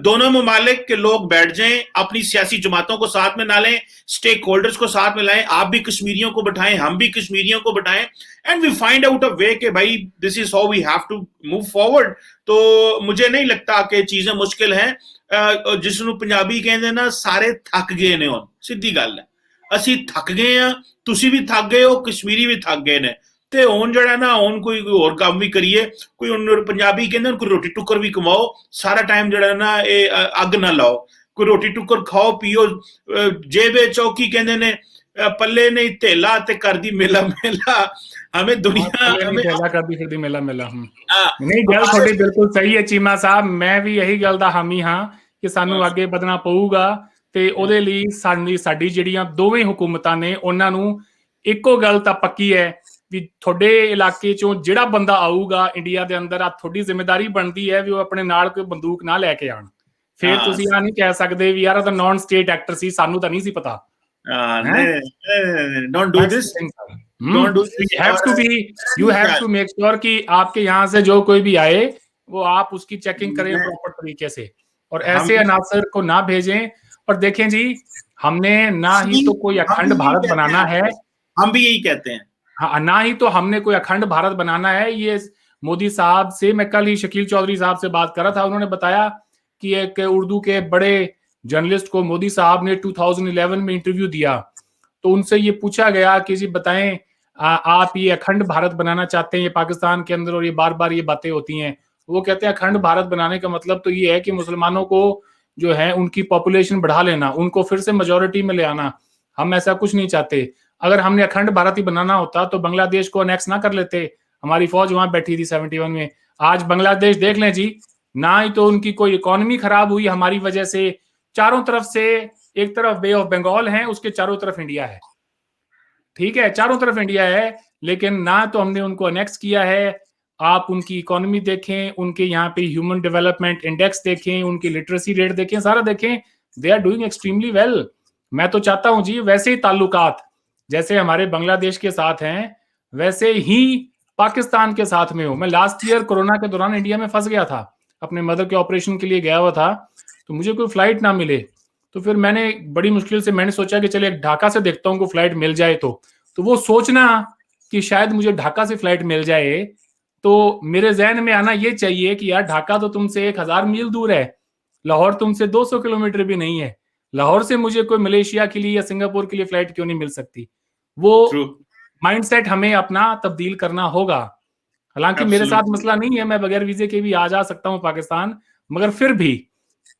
दोनों ममालिक के लोग बैठ जाएं, अपनी सियासी जमातों को साथ में ना लें, स्टेक होल्डर्स को साथ में लाएं, आप भी कश्मीरियों को बिठाएं, हम भी कश्मीरियों को बिठाएं, and we find out a way कि भाई this is how we have to move forward. तो मुझे नहीं लगता कि चीजें मुश्किल हैं। जिसनों पंजाबी कहते ना, सारे थक गए ने, हुण सीधी गल है, ਅਸੀਂ थक गए हैं, तुसी भी थक गए हो, कश्मीरी भी थक गए ने, ਤੇ ਹੁਣ ਜਿਹੜਾ ਨਾ ਹੁਣ ਕੋਈ ਹੋਰ ਕੰਮ ਵੀ ਕਰੀਏ, ਕੋਈ ਹੁਣ ਪੰਜਾਬੀ ਕਹਿੰਦੇ ਕੋਈ ਰੋਟੀ ਟੁੱਕਰ ਵੀ ਕਮਾਓ, ਸਾਰਾ ਟਾਈਮ ਜਿਹੜਾ ਨਾ ਇਹ ਅੱਗ ਨਾ ਲਾਓ, ਕੋਈ ਰੋਟੀ ਟੁੱਕਰ ਖਾਓ ਪੀਓ, ਜੇਬੇ ਚੌਕੀ ਕਹਿੰਦੇ ਨੇ ਪੱਲੇ ਨਹੀਂ ਧੇਲਾ ਤੇ ਕਰਦੀ ਮੇਲਾ ਮੇਲਾ, हमें दुनिया करदी मेला मेला नहीं गल थोड़ी बिल्कुल सही है चीमा साहब, मैं भी यही गल दा हामी हां कि सानू ਅੱਗੇ ਵਧਣਾ ਪਊਗਾ, ਤੇ ਉਹਦੇ ਲਈ ਸਾਡੀ ਜਿਹੜੀਆਂ ਦੋਵੇਂ ਹੁਕੂਮਤਾਂ ਨੇ ਉਹਨਾਂ ਨੂੰ ਇੱਕੋ ਗੱਲ ਤਾਂ ਪੱਕੀ ਹੈ ਵੀ ਤੁਹਾਡੇ ਇਲਾਕੇ ਚੋਂ ਜਿਹੜਾ ਬੰਦਾ ਆਊਗਾ ਇੰਡੀਆ ਦੇ ਅੰਦਰ, ਆ ਤੁਹਾਡੀ ਜ਼ਿੰਮੇਵਾਰੀ ਬਣਦੀ ਹੈ ਵੀ ਉਹ ਆਪਣੇ ਨਾਲ ਕੋਈ ਬੰਦੂਕ ਨਾ ਲੈ ਕੇ ਆਣ। ਫਿਰ ਤੁਸੀਂ ਆ ਨਹੀਂ ਕਹਿ ਸਕਦੇ ਵੀ ਯਾਰ ਇਹ ਤਾਂ ਨਾਨ ਸਟੇਟ ਐਕਟਰ ਸੀ, ਸਾਨੂੰ ਤਾਂ ਨਹੀਂ ਸੀ ਪਤਾ। Don't do this. Don't do this. You have to make sure कि आपके यहाँ से जो कोई भी आए वो आप उसकी चेकिंग करें प्रॉपर तरीके से, और ऐसे अनासर को ना भेजें। और देखें जी, हमने ना ही तो कोई अखंड भारत बनाना है, हम भी यही कहते हैं, हाँ, ना ही तो हमने कोई अखंड भारत बनाना है। ये मोदी साहब से मैं कल ही शकील चौधरी साहब से बात कर रहा था, उन्होंने बताया कि एक उर्दू के बड़े जर्नलिस्ट को मोदी साहब ने 2011 में इंटरव्यू दिया, तो उनसे ये पूछा गया कि जी बताएं आप ये अखंड भारत बनाना चाहते हैं ये पाकिस्तान के अंदर, और ये बार बार ये बातें होती हैं। वो कहते हैं अखंड भारत बनाने का मतलब तो ये है कि मुसलमानों को जो है उनकी पॉपुलेशन बढ़ा लेना, उनको फिर से मेजोरिटी में ले आना। हम ऐसा कुछ नहीं चाहते। अगर हमने अखंड भारत ही बनाना होता तो बांग्लादेश को अनेक्स ना कर लेते, हमारी फौज वहां बैठी थी 71 में। आज बांग्लादेश देख लें जी, ना ही तो उनकी कोई इकोनॉमी खराब हुई हमारी वजह से, चारों तरफ से, एक तरफ बे ऑफ बंगाल है, उसके चारों तरफ इंडिया है, ठीक है, चारों तरफ इंडिया है, लेकिन ना तो हमने उनको अनेक्स किया है। आप उनकी इकोनॉमी देखें, उनके यहाँ पे ह्यूमन डेवलपमेंट इंडेक्स देखें, उनकी लिटरेसी रेट देखें, सारा देखें, they are doing extremely well. मैं तो चाहता हूं जी वैसे ही ताल्लुकात जैसे हमारे बांग्लादेश के साथ हैं वैसे ही पाकिस्तान के साथ में हो। मैं लास्ट ईयर कोरोना के दौरान इंडिया में फंस गया था, अपने मदर के ऑपरेशन के लिए गया हुआ था, तो मुझे कोई फ्लाइट ना मिले, तो फिर मैंने बड़ी मुश्किल से मैंने सोचा कि चले ढाका से देखता हूँ को फ्लाइट मिल जाए। तो वो सोचना कि शायद मुझे ढाका से फ्लाइट मिल जाए, तो मेरे जहन में आना ये चाहिए कि यार ढाका तो तुमसे 1000 मील दूर है, लाहौर तुमसे 200 किलोमीटर भी नहीं है, लाहौर से मुझे कोई मलेशिया के लिए या सिंगापुर के लिए फ्लाइट क्यों नहीं मिल सकती। वो माइंडसेट हमें अपना तब्दील करना होगा। हालांकि मेरे साथ मसला नहीं है, मैं बगैर वीजे के भी आ जा सकता हूँ पाकिस्तान, मगर फिर भी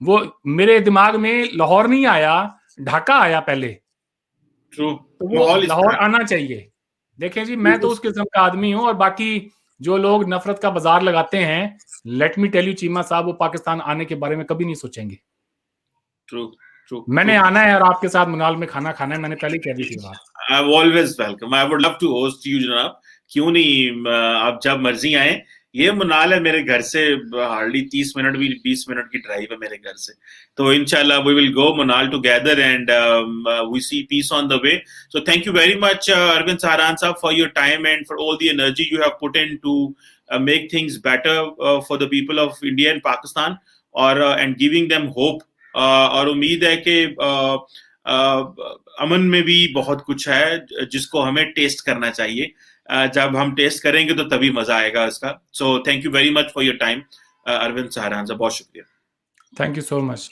वो मेरे दिमाग में लाहौर नहीं आया, ढाका आया पहले। तो वो लाहौर आना चाहिए। देखें जी, मैं तो उस किस्म का आदमी हूं, और बाकी जो लोग नफरत का बाजार लगाते हैं, let me tell you Cheema साहब, वो पाकिस्तान आने के बारे में कभी नहीं सोचेंगे। मैंने आना है और आपके साथ मुनाल में खाना खाना है, मैंने पहले कह दी थी बात। I'm always welcome. I would love to host you जनाब, क्यों नहीं, आप जब मर्जी आए। ये मुनाल है मेरे घर से, हार्डली 30 मिनट भी, 20 मिनट की ड्राइव है मेरे घर से. तो इंशाल्लाह we will go Monal together and we see peace on the way. So thank you very much, Arvind Saran sir, for your time and for all the energy you have put in to make things better for the people of India and Pakistan, और and giving them hope. और उम्मीद है कि अमन में भी बहुत कुछ है जिसको हमें टेस्ट करना चाहिए. जब हम टेस्ट करेंगे तो तभी मजा आएगा इसका. So thank you very much for your time, Arvind Saharan साहब, बहुत शुक्रिया. Thank you so much.